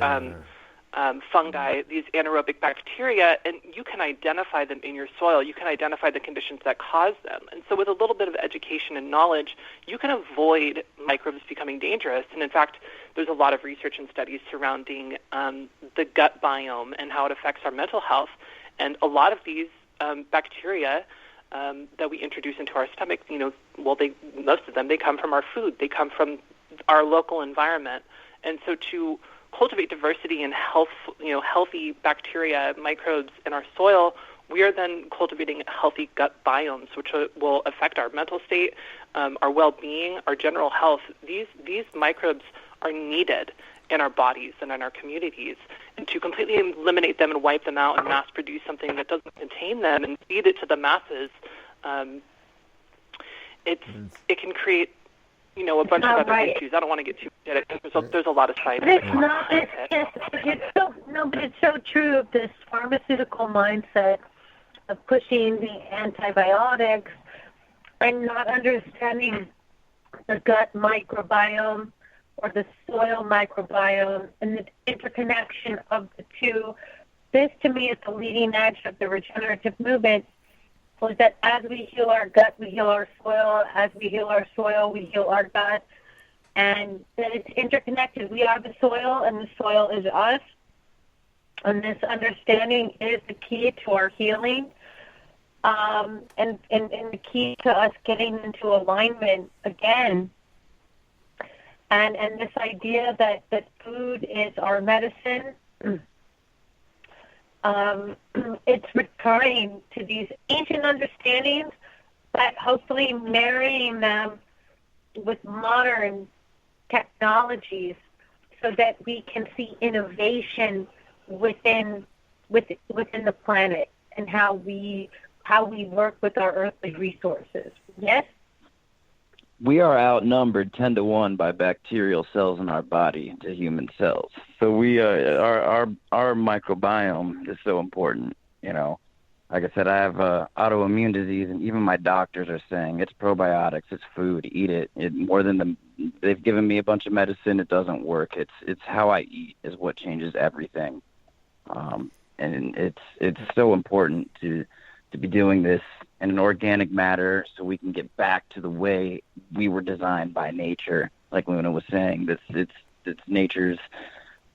fungi, these anaerobic bacteria, and you can identify them in your soil. You can identify the conditions that cause them. And so with a little bit of education and knowledge, you can avoid microbes becoming dangerous. And in fact, there's a lot of research and studies surrounding the gut biome and how it affects our mental health. And a lot of these bacteria that we introduce into our stomach, most of them, they come from our food. They come from our local environment. And so to cultivate diversity and healthy bacteria, microbes in our soil, we are then cultivating healthy gut biomes, which will affect our mental state, our well-being, our general health. These microbes are needed in our bodies and in our communities. And to completely eliminate them and wipe them out and mass produce something that doesn't contain them and feed it to the masses, it can create a bunch of other issues. I don't want to get too into it. There's a lot of side effects. But it's so true of this pharmaceutical mindset of pushing the antibiotics and not understanding the gut microbiome or the soil microbiome and the interconnection of the two. This, to me, is the leading edge of the regenerative movement, was that as we heal our gut, we heal our soil. As we heal our soil, we heal our gut. And that it's interconnected. We are the soil, and the soil is us. And this understanding is the key to our healing, and the key to us getting into alignment again. And this idea that food is our medicine, it's returning to these ancient understandings, but hopefully marrying them with modern technologies so that we can see innovation within the planet and how we work with our earthly resources. Yes? We are outnumbered 10-1 by bacterial cells in our body to human cells. So we our microbiome is so important. Like I said, I have autoimmune disease, and even my doctors are saying it's probiotics, it's food, eat it. They've given me a bunch of medicine, it doesn't work. It's how I eat is what changes everything. And it's so important to be doing this in an organic matter so we can get back to the way we were designed by nature. Like Luna was saying, it's nature's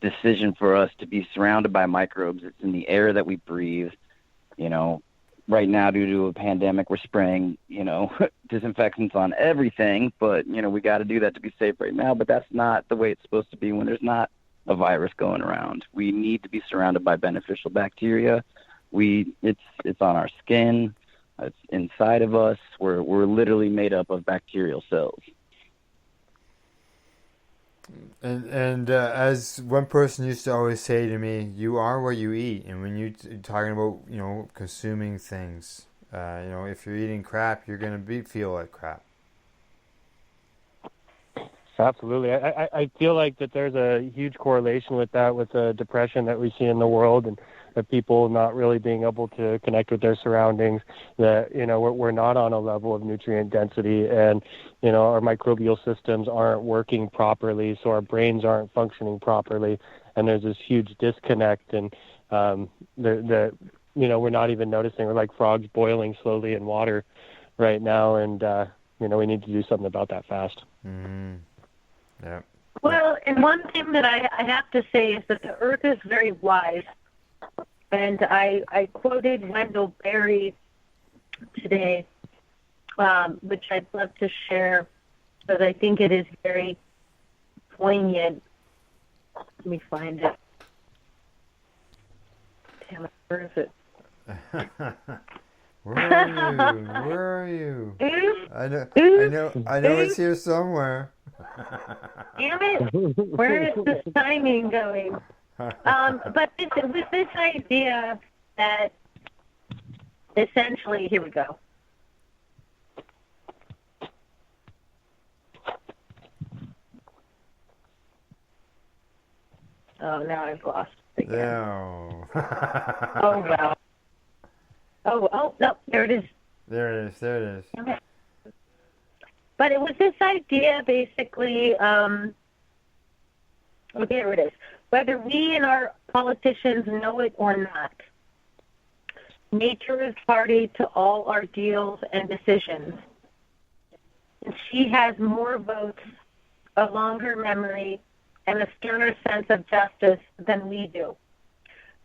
decision for us to be surrounded by microbes. It's in the air that we breathe. Right now, due to a pandemic, we're spraying, disinfectants on everything, but, we got to do that to be safe right now. But that's not the way it's supposed to be when there's not a virus going around. We need to be surrounded by beneficial bacteria. It's on our skin. It's inside of us. We're literally made up of bacterial cells. And as one person used to always say to me, you are what you eat. And when you're talking about, consuming things, if you're eating crap, you're going to feel like crap. Absolutely. I feel like that there's a huge correlation with that, with the depression that we see in the world, and of people not really being able to connect with their surroundings, that, we're not on a level of nutrient density, and, our microbial systems aren't working properly, so our brains aren't functioning properly, and there's this huge disconnect, and we're not even noticing. We're like frogs boiling slowly in water right now, and, we need to do something about that fast. Mm-hmm. Yeah. Well, and one thing that I have to say is that the earth is very wise. And I quoted Wendell Berry today, which I'd love to share because I think it is very poignant. Let me find it. Damn it, where is it? Where are you? I know it's here somewhere. Damn it! Where is this timing going? But with this idea that essentially, here we go. Oh, now I've lost it again. No. Oh, well. Oh, no, there it is. There it is. Okay. But it was this idea, basically, here it is. Whether we and our politicians know it or not, nature is party to all our deals and decisions. And she has more votes, a longer memory, and a sterner sense of justice than we do.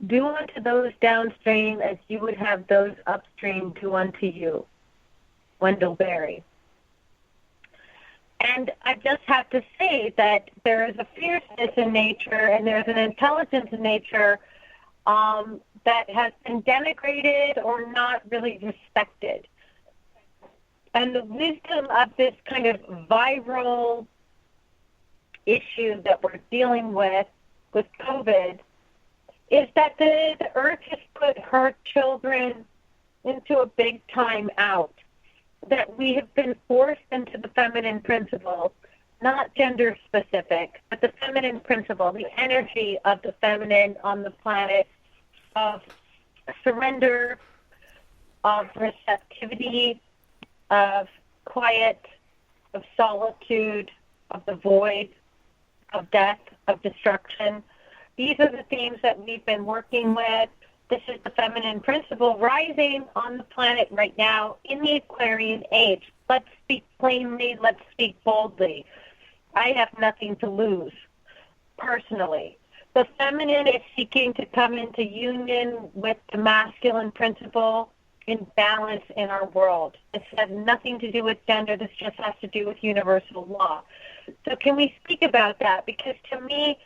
Do unto those downstream as you would have those upstream do unto you. Wendell Berry. And I just have to say that there is a fierceness in nature and there's an intelligence in nature that has been denigrated or not really respected. And the wisdom of this kind of viral issue that we're dealing with COVID is that the earth has put her children into a big time out, that we have been forced into the feminine principle, not gender specific, but the feminine principle, the energy of the feminine on the planet, of surrender, of receptivity, of quiet, of solitude, of the void, of death, of destruction. These are the themes that we've been working with. This is the feminine principle rising on the planet right now in the Aquarian age. Let's speak plainly. Let's speak boldly. I have nothing to lose, personally. The feminine is seeking to come into union with the masculine principle in balance in our world. This has nothing to do with gender. This just has to do with universal law. So can we speak about that? Because to me,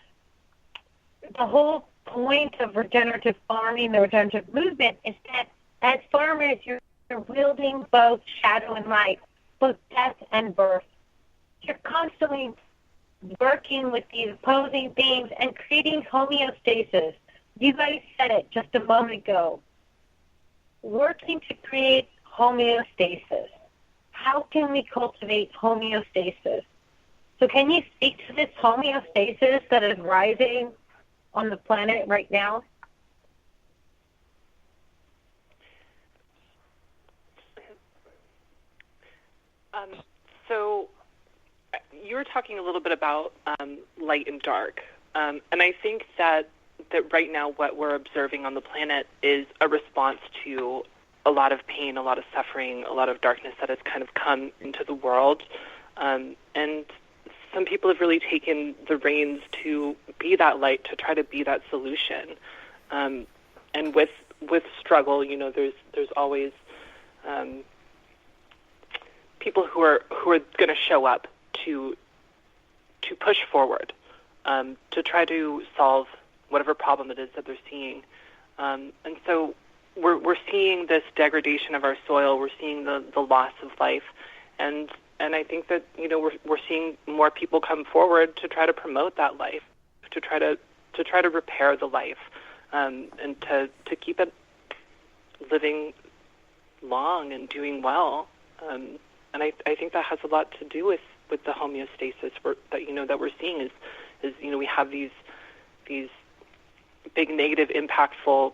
the whole point of regenerative farming, the regenerative movement, is that as farmers, you're wielding both shadow and light, both death and birth. You're constantly working with these opposing things and creating homeostasis. You guys said it just a moment ago. Working to create homeostasis. How can we cultivate homeostasis? So can you speak to this homeostasis that is rising on the planet right now? So you were talking a little bit about light and dark, and I think that right now what we're observing on the planet is a response to a lot of pain, a lot of suffering, a lot of darkness that has kind of come into the world, and some people have really taken the reins to be that light, to try to be that solution. And with struggle, you know, there's always people who are going to show up to push forward, to try to solve whatever problem it is that they're seeing. And so we're seeing this degradation of our soil. We're seeing the loss of life, and I think that, you know, we're seeing more people come forward to try to promote that life, to try to repair the life, and to keep it living long and doing well. And I think that has a lot to do with the homeostasis that we're seeing is you know, we have these big negative impactful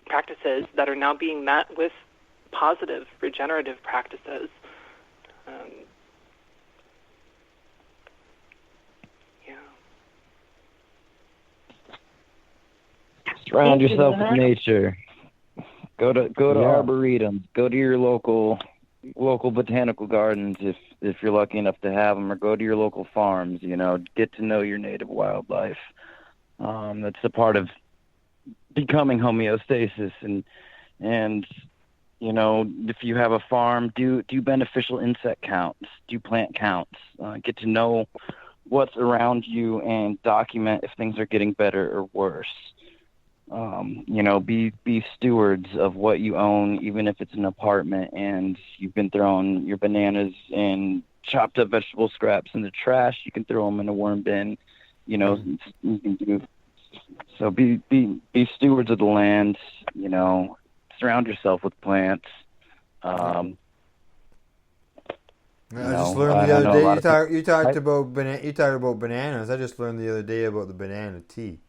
practices that are now being met with positive regenerative practices. Surround yourself with nature. Go to arboretums. Go to your local botanical gardens if you're lucky enough to have them, or go to your local farms. You know, get to know your native wildlife. That's a part of becoming homeostasis, and you know, if you have a farm, do beneficial insect counts, do plant counts, get to know what's around you and document if things are getting better or worse. You know, be stewards of what you own, even if it's an apartment and you've been throwing your bananas and chopped up vegetable scraps in the trash. You can throw them in a worm bin. You know, you can do. So be stewards of the land. You know, surround yourself with plants. I just learned the other day. You talked about bananas. I just learned the other day about the banana tea.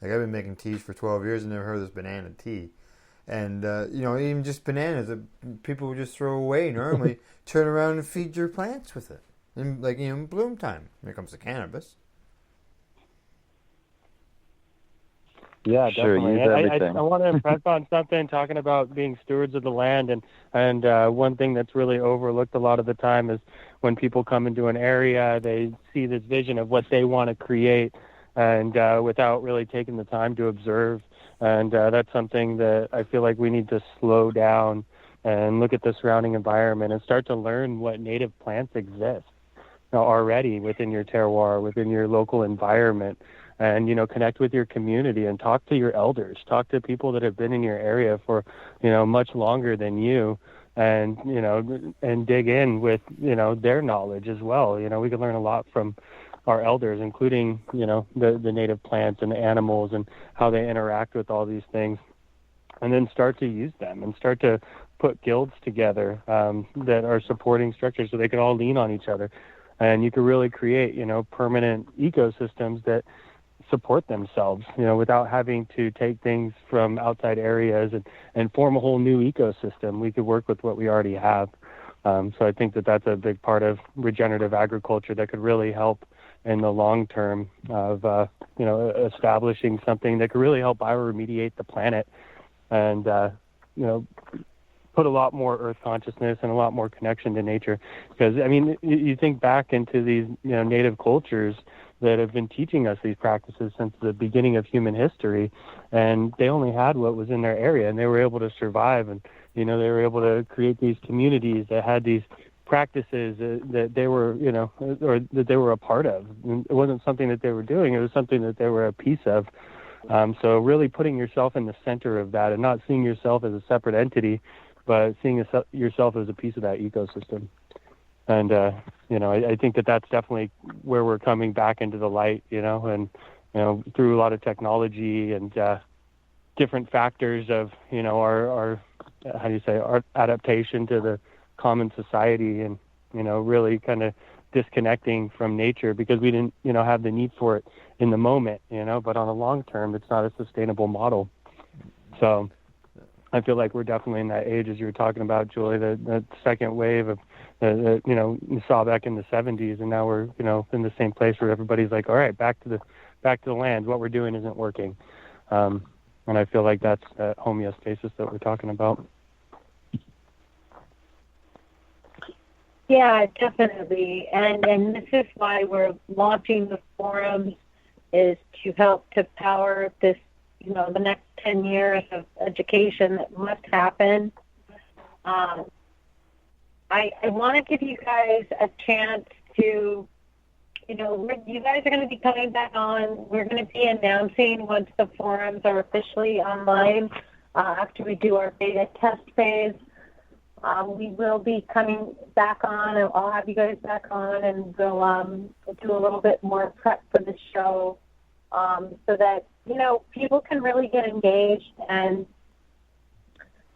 Like, I've been making teas for 12 years and never heard of this banana tea. And, you know, even just bananas that people would just throw away normally, turn around and feed your plants with it. And, like, you know, in bloom time. Here comes the cannabis. Yeah, sure, definitely. use everything. I want to impress on something, talking about being stewards of the land, and one thing that's really overlooked a lot of the time is when people come into an area, they see this vision of what they want to create, and without really taking the time to observe. And that's something that I feel like we need to slow down and look at the surrounding environment and start to learn what native plants exist. already within your terroir, within your local environment, and connect with your community and talk to your elders, talk to people that have been in your area for much longer than you, and and dig in with their knowledge as well. We can learn a lot from our elders, including the native plants and the animals and how they interact with all these things, and then start to use them and start to put guilds together that are supporting structures so they can all lean on each other, and you can really create permanent ecosystems that support themselves without having to take things from outside areas and form a whole new ecosystem. We could work with what we already have. So I think that that's a big part of regenerative agriculture that could really help in the long term of establishing something that could really help bioremediate the planet and put a lot more earth consciousness and a lot more connection to nature. Because you think back into these native cultures that have been teaching us these practices since the beginning of human history, and they only had what was in their area, and they were able to survive, and they were able to create these communities that had these practices that they were or that they were a part of. It wasn't something that they were doing, it was something that they were a piece of. So really putting yourself in the center of that and not seeing yourself as a separate entity, but seeing yourself as a piece of that ecosystem. And, I think that that's definitely where we're coming back into the light, and, through a lot of technology and different factors of, our our adaptation to the common society and, really kind of disconnecting from nature because we didn't, have the need for it in the moment, but on a long term, it's not a sustainable model. So I feel like we're definitely in that age, as you were talking about, Julie, the second wave of, you saw back in the 70s, and now we're, in the same place where everybody's like, all right, back to the land. What we're doing isn't working. And I feel like that's that homeostasis that we're talking about. Yeah, definitely. And this is why we're launching the forums, is to help to power this, the next 10 years of education that must happen. I want to give you guys a chance to, you guys are going to be coming back on. We're going to be announcing once the forums are officially online after we do our beta test phase. We will be coming back on, and I'll have you guys back on, and we'll do a little bit more prep for the show so that, people can really get engaged. And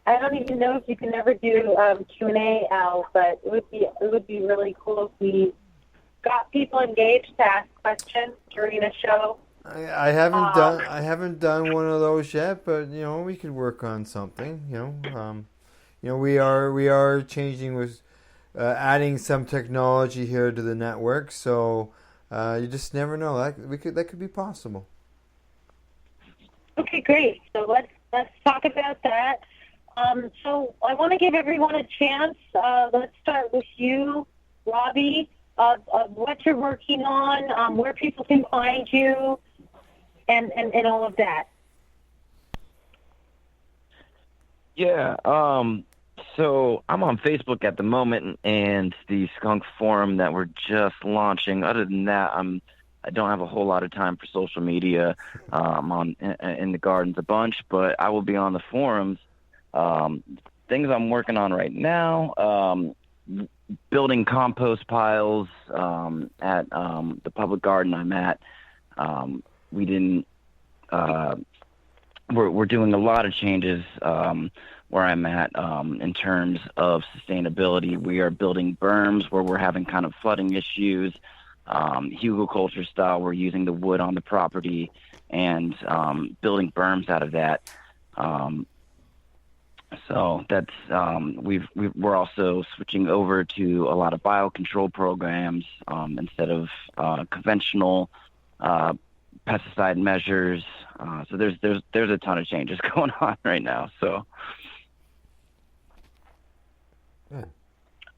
I don't even know if you can ever do Q&A, Al, but it would be really cool if we got people engaged to ask questions during the show. I haven't done one of those yet, but we could work on something. We are changing with adding some technology here to the network, so you just never know. That could be possible. Okay, great. So let's talk about that. So I want to give everyone a chance. Let's start with you, Robbie, of what you're working on, where people can find you, and all of that. Yeah. So I'm on Facebook at the moment, and the skunk forum that we're just launching. Other than that, I don't have a whole lot of time for social media. I'm in the gardens a bunch, but I will be on the forums. Things I'm working on right now, building compost piles at the public garden I'm at. We're doing a lot of changes where I'm at in terms of sustainability. We are building berms where we're having kind of flooding issues. Hugelculture style, we're using the wood on the property and building berms out of that. So that's we're also switching over to a lot of biocontrol programs instead of conventional pesticide measures. So there's a ton of changes going on right now. So. Good.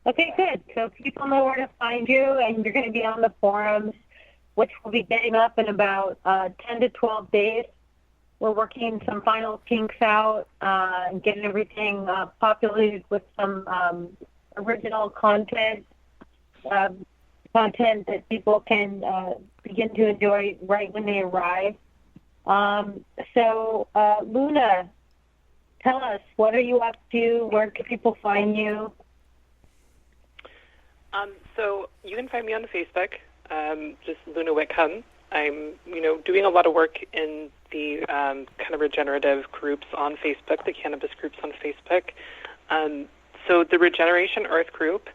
Okay, good. So people know where to find you, and you're going to be on the forums, which will be getting up in about 10 to 12 days. We're working some final kinks out and getting everything populated with some original content. content that people can begin to enjoy right when they arrive. So, Luna, tell us, what are you up to? Where can people find you? So you can find me on Facebook, just Luna Whitcomb. I'm, doing a lot of work in the kind of regenerative groups on Facebook, the cannabis groups on Facebook. So the Regeneration Earth group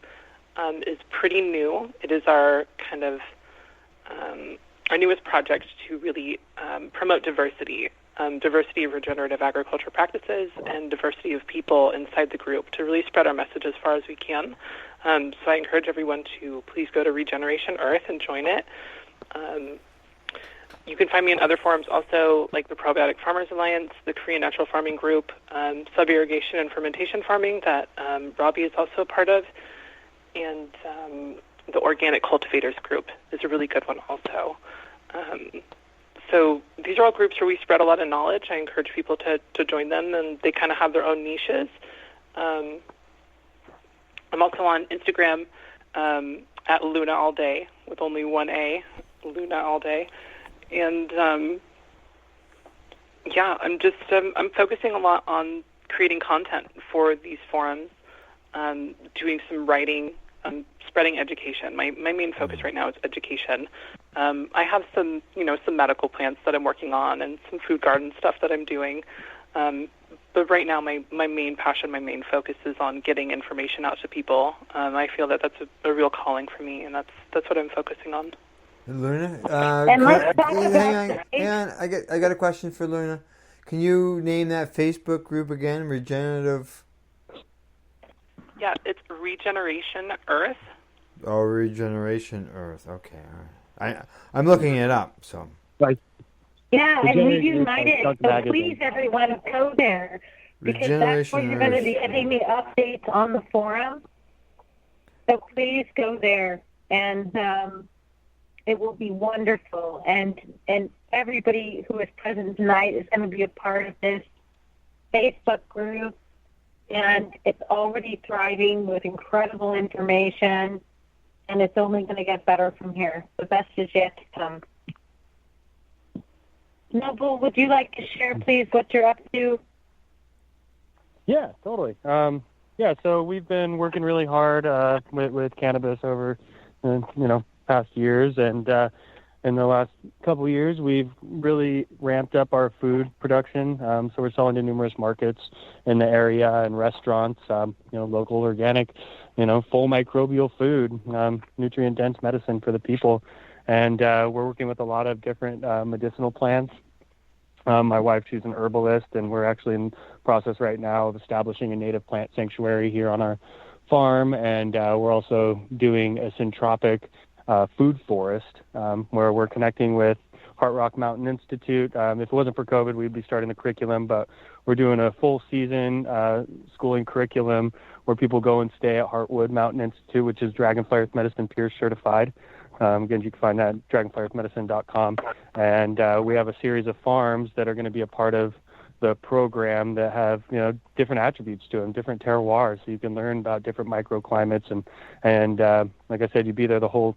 is pretty new. It is our kind of our newest project to really promote diversity of regenerative agriculture practices and diversity of people inside the group to really spread our message as far as we can. So I encourage everyone to please go to Regeneration Earth and join it. You can find me in other forums also, like the Probiotic Farmers Alliance, the Korean Natural Farming Group, sub-irrigation and fermentation farming that Robbie is also a part of, and the Organic Cultivators Group is a really good one also. So these are all groups where we spread a lot of knowledge. I encourage people to join them, and they kind of have their own niches. I'm also on Instagram at Luna All Day with only one A, Luna All Day. And I'm just I'm focusing a lot on creating content for these forums, doing some writing, spreading education. My main focus right now is education. I have some medical plants that I'm working on and some food garden stuff that I'm doing. But right now, my main passion, my main focus is on getting information out to people. I feel that that's a real calling for me, and that's what I'm focusing on. Luna, hang on. I got a question for Luna. Can you name that Facebook group again? Regenerative. Yeah, it's Regeneration Earth. Oh, Regeneration Earth. Okay, all right. I'm looking it up. So. Right. Yeah, and we united. So please, everyone, go there because that's where you're going to be getting the updates on the forum. So please go there, and it will be wonderful. And everybody who is present tonight is going to be a part of this Facebook group, and it's already thriving with incredible information, and it's only going to get better from here. The best is yet to come. Noble, would you like to share, please, what you're up to? Yeah, totally. So we've been working really hard with cannabis over, past years, and in the last couple of years, we've really ramped up our food production. So we're selling to numerous markets in the area and restaurants, local, organic, full microbial food, nutrient-dense medicine for the people. And we're working with a lot of different medicinal plants. My wife, she's an herbalist, and we're actually in the process right now of establishing a native plant sanctuary here on our farm. And we're also doing a syntropic food forest where we're connecting with Heart Rock Mountain Institute. If it wasn't for COVID, we'd be starting the curriculum, but we're doing a full season schooling curriculum where people go and stay at Heartwood Mountain Institute, which is Dragonfly Earth Medicine Peer Certified. Again, you can find that at dragonflyearthmedicine.com. And we have a series of farms that are going to be a part of the program that have, different attributes to them, different terroirs, so you can learn about different microclimates. And like I said, you'd be there the whole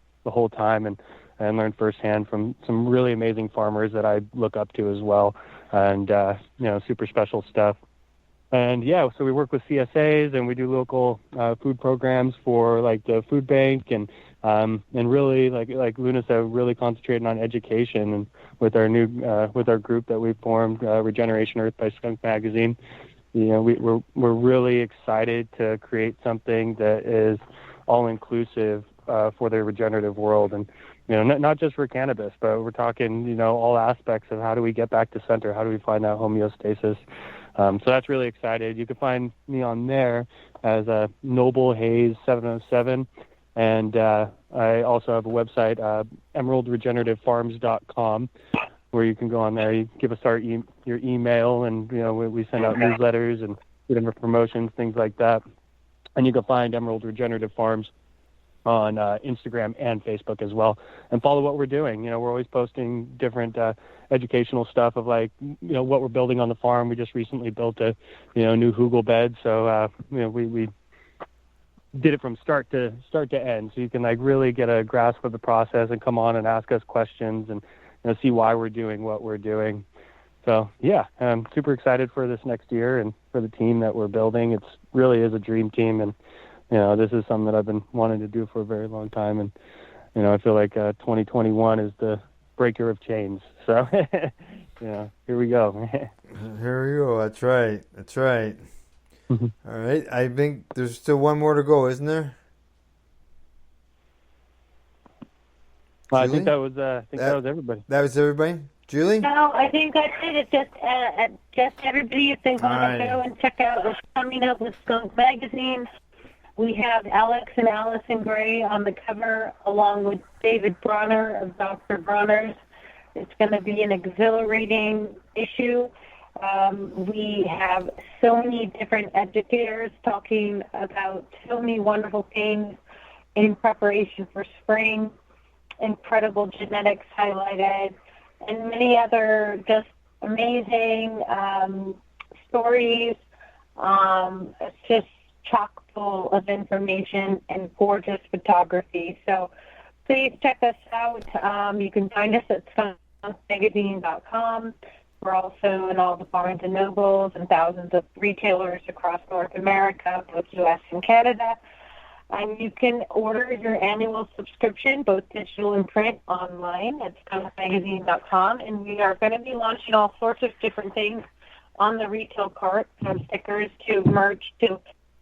time and learn firsthand from some really amazing farmers that I look up to as well, and super special stuff. And so we work with CSAs, and we do local food programs for like the food bank, and really like Luna said, really concentrating on education. And with our new with our group that we formed, Regeneration Earth by Skunk Magazine, we're really excited to create something that is all inclusive for the regenerative world, and not just for cannabis, but we're talking all aspects of how do we get back to center, how do we find that homeostasis. So that's really excited. You can find me on there as Noble Hayes 707, and I also have a website, emeraldregenerativefarms.com, where you can go on there. You give us your email, and we send out newsletters and different promotions, things like that. And you can find Emerald Regenerative Farms on Instagram and Facebook as well, and follow what we're doing. We're always posting different educational stuff of what we're building on the farm. We just recently built a new hugel bed, so we did it from start to end, so you can like really get a grasp of the process and come on and ask us questions and see why we're doing what we're doing. So yeah, I'm super excited for this next year and for the team that we're building. It's really is a dream team, and this is something that I've been wanting to do for a very long time. And I feel like 2021 is the breaker of chains. So here we go. Here we go. That's right. All right. I think there's still one more to go, isn't there? I think that was everybody. That was everybody. Julie? No, I think that's it. It's just everybody, if they want to go and check out what's coming up with Skunk Magazine. We have Alex and Allison Gray on the cover, along with David Bronner of Dr. Bronner's. It's going to be an exhilarating issue. We have so many different educators talking about so many wonderful things in preparation for spring, incredible genetics highlighted, and many other just amazing stories. It's just chock full of information and gorgeous photography. So please check us out. You can find us at skunkmagazine.com. We're also in all the Barnes & Nobles and thousands of retailers across North America, both U.S. and Canada. And you can order your annual subscription, both digital and print, online at skunkmagazine.com. And we are going to be launching all sorts of different things on the retail cart, from stickers to merch to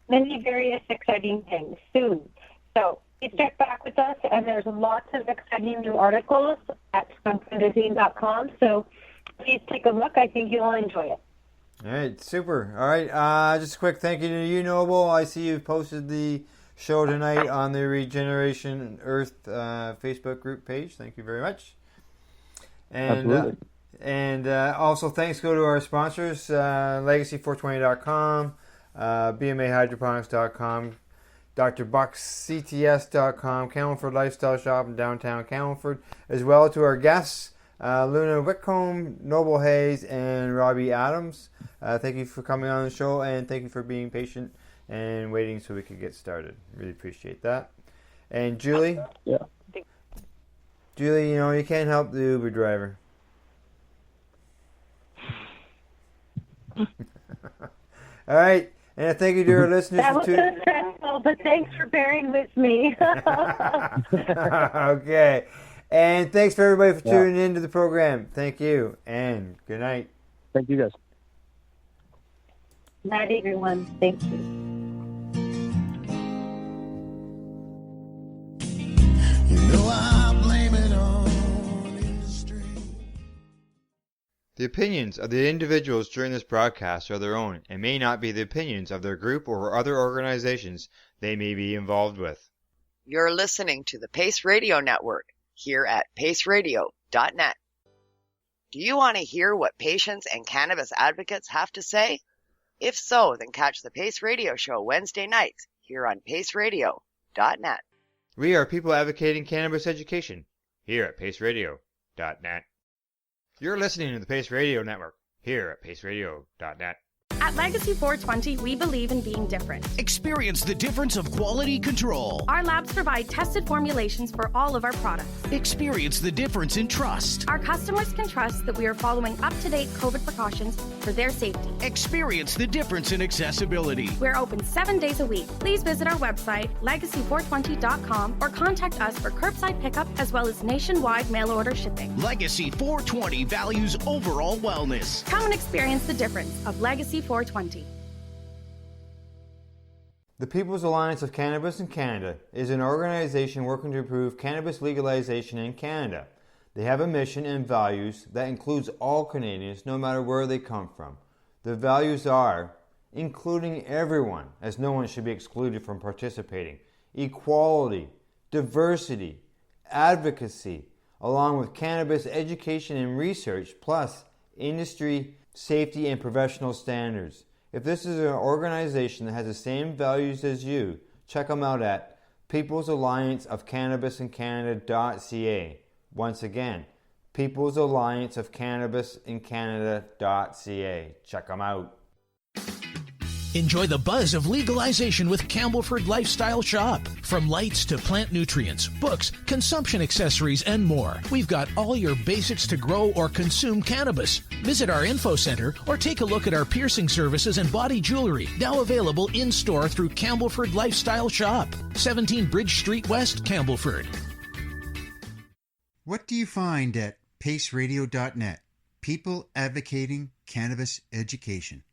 many various exciting things soon. So please check back with us, and there's lots of exciting new articles at skunkmagazine.com. So please take a look. I think you'll enjoy it. All right, super. All right, just a quick thank you to you, Noble. I see you've posted the show tonight on the Regeneration Earth Facebook group page. Thank you very much. And Absolutely. And also thanks go to our sponsors, Legacy420.com, BMAHydroponics.com, drbuckscts.com, Camelford Lifestyle Shop in downtown Camelford, as well to our guests, Luna Whitcomb, Noble Hayes, and Robbie Adams. Thank you for coming on the show, and thank you for being patient and waiting so we could get started. Really appreciate that. And Julie? Yeah. Julie, you can't help the Uber driver. All right. And thank you to our listeners. That was so stressful, but thanks for bearing with me. Okay. And thanks for everybody for tuning into the program. Thank you. And good night. Thank you, guys. Night, everyone. Thank you. I blame it on industry. The opinions of the individuals during this broadcast are their own and may not be the opinions of their group or other organizations they may be involved with. You're listening to the Pace Radio Network here at paceradio.net. Do you want to hear what patients and cannabis advocates have to say? If so, then catch the Pace Radio Show Wednesday nights here on paceradio.net. We are people advocating cannabis education here at paceradio.net. You're listening to the Pace Radio Network here at paceradio.net. At Legacy 420, we believe in being different. Experience the difference of quality control. Our labs provide tested formulations for all of our products. Experience the difference in trust. Our customers can trust that we are following up-to-date COVID precautions for their safety. Experience the difference in accessibility. We're open 7 days a week. Please visit our website, legacy420.com, or contact us for curbside pickup as well as nationwide mail order shipping. Legacy 420 values overall wellness. Come and experience the difference of Legacy 420. The People's Alliance of Cannabis in Canada is an organization working to improve cannabis legalization in Canada. They have a mission and values that includes all Canadians, no matter where they come from. The values are including everyone, as no one should be excluded from participating, equality, diversity, advocacy, along with cannabis education and research, plus industry, safety, and professional standards. If this is an organization that has the same values as you, check them out at People's Alliance of Cannabis in Canada.ca. Once again, People's Alliance of Cannabis in Canada.ca. Check them out. Enjoy the buzz of legalization with Campbellford Lifestyle Shop. From lights to plant nutrients, books, consumption accessories, and more, we've got all your basics to grow or consume cannabis. Visit our info center or take a look at our piercing services and body jewelry, now available in-store through Campbellford Lifestyle Shop, 17 Bridge Street West, Campbellford. What do you find at paceradio.net? People advocating cannabis education.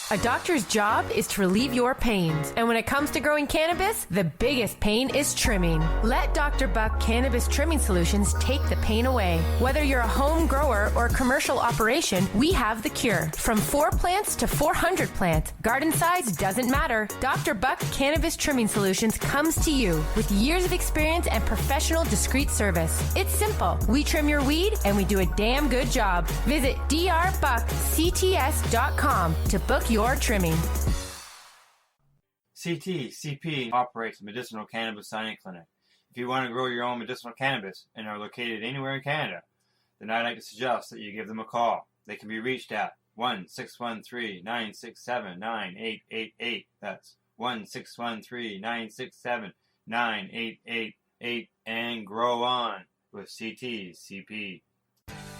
A doctor's job is to relieve your pains. And when it comes to growing cannabis, the biggest pain is trimming. Let Dr. Buck Cannabis Trimming Solutions take the pain away. Whether you're a home grower or a commercial operation, we have the cure. From 4 plants to 400 plants, garden size doesn't matter. Dr. Buck Cannabis Trimming Solutions comes to you with years of experience and professional discreet service. It's simple. We trim your weed and we do a damn good job. Visit drbuckcts.com to book your trimming. CP operates a medicinal cannabis signing clinic. If you want to grow your own medicinal cannabis and are located anywhere in Canada, then I'd like to suggest that you give them a call. They can be reached at 1-613-967-9888. That's 1-613-967-9888, and grow on with CP.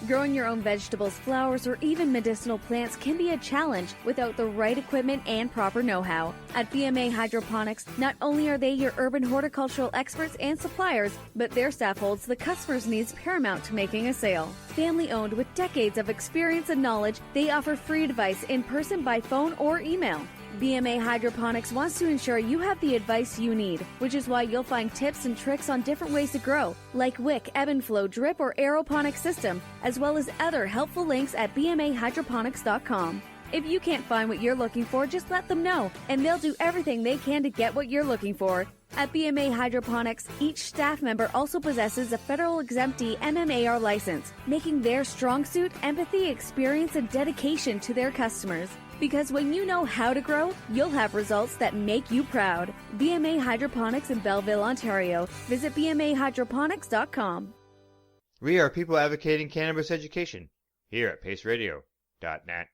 Growing your own vegetables, flowers, or even medicinal plants can be a challenge without the right equipment and proper know-how. At BMA Hydroponics, not only are they your urban horticultural experts and suppliers, but their staff holds the customer's needs paramount to making a sale. Family-owned with decades of experience and knowledge, they offer free advice in person, by phone, or email. BMA Hydroponics wants to ensure you have the advice you need, which is why you'll find tips and tricks on different ways to grow, like wick, ebb and flow, drip, or aeroponic system, as well as other helpful links at bmahydroponics.com. If you can't find what you're looking for, just let them know, and they'll do everything they can to get what you're looking for. At BMA Hydroponics, each staff member also possesses a federal exemptee MMAR license, making their strong suit empathy, experience, and dedication to their customers. Because when you know how to grow, you'll have results that make you proud. BMA Hydroponics in Belleville, Ontario. Visit bmahydroponics.com. We are people advocating cannabis education here at paceradio.net.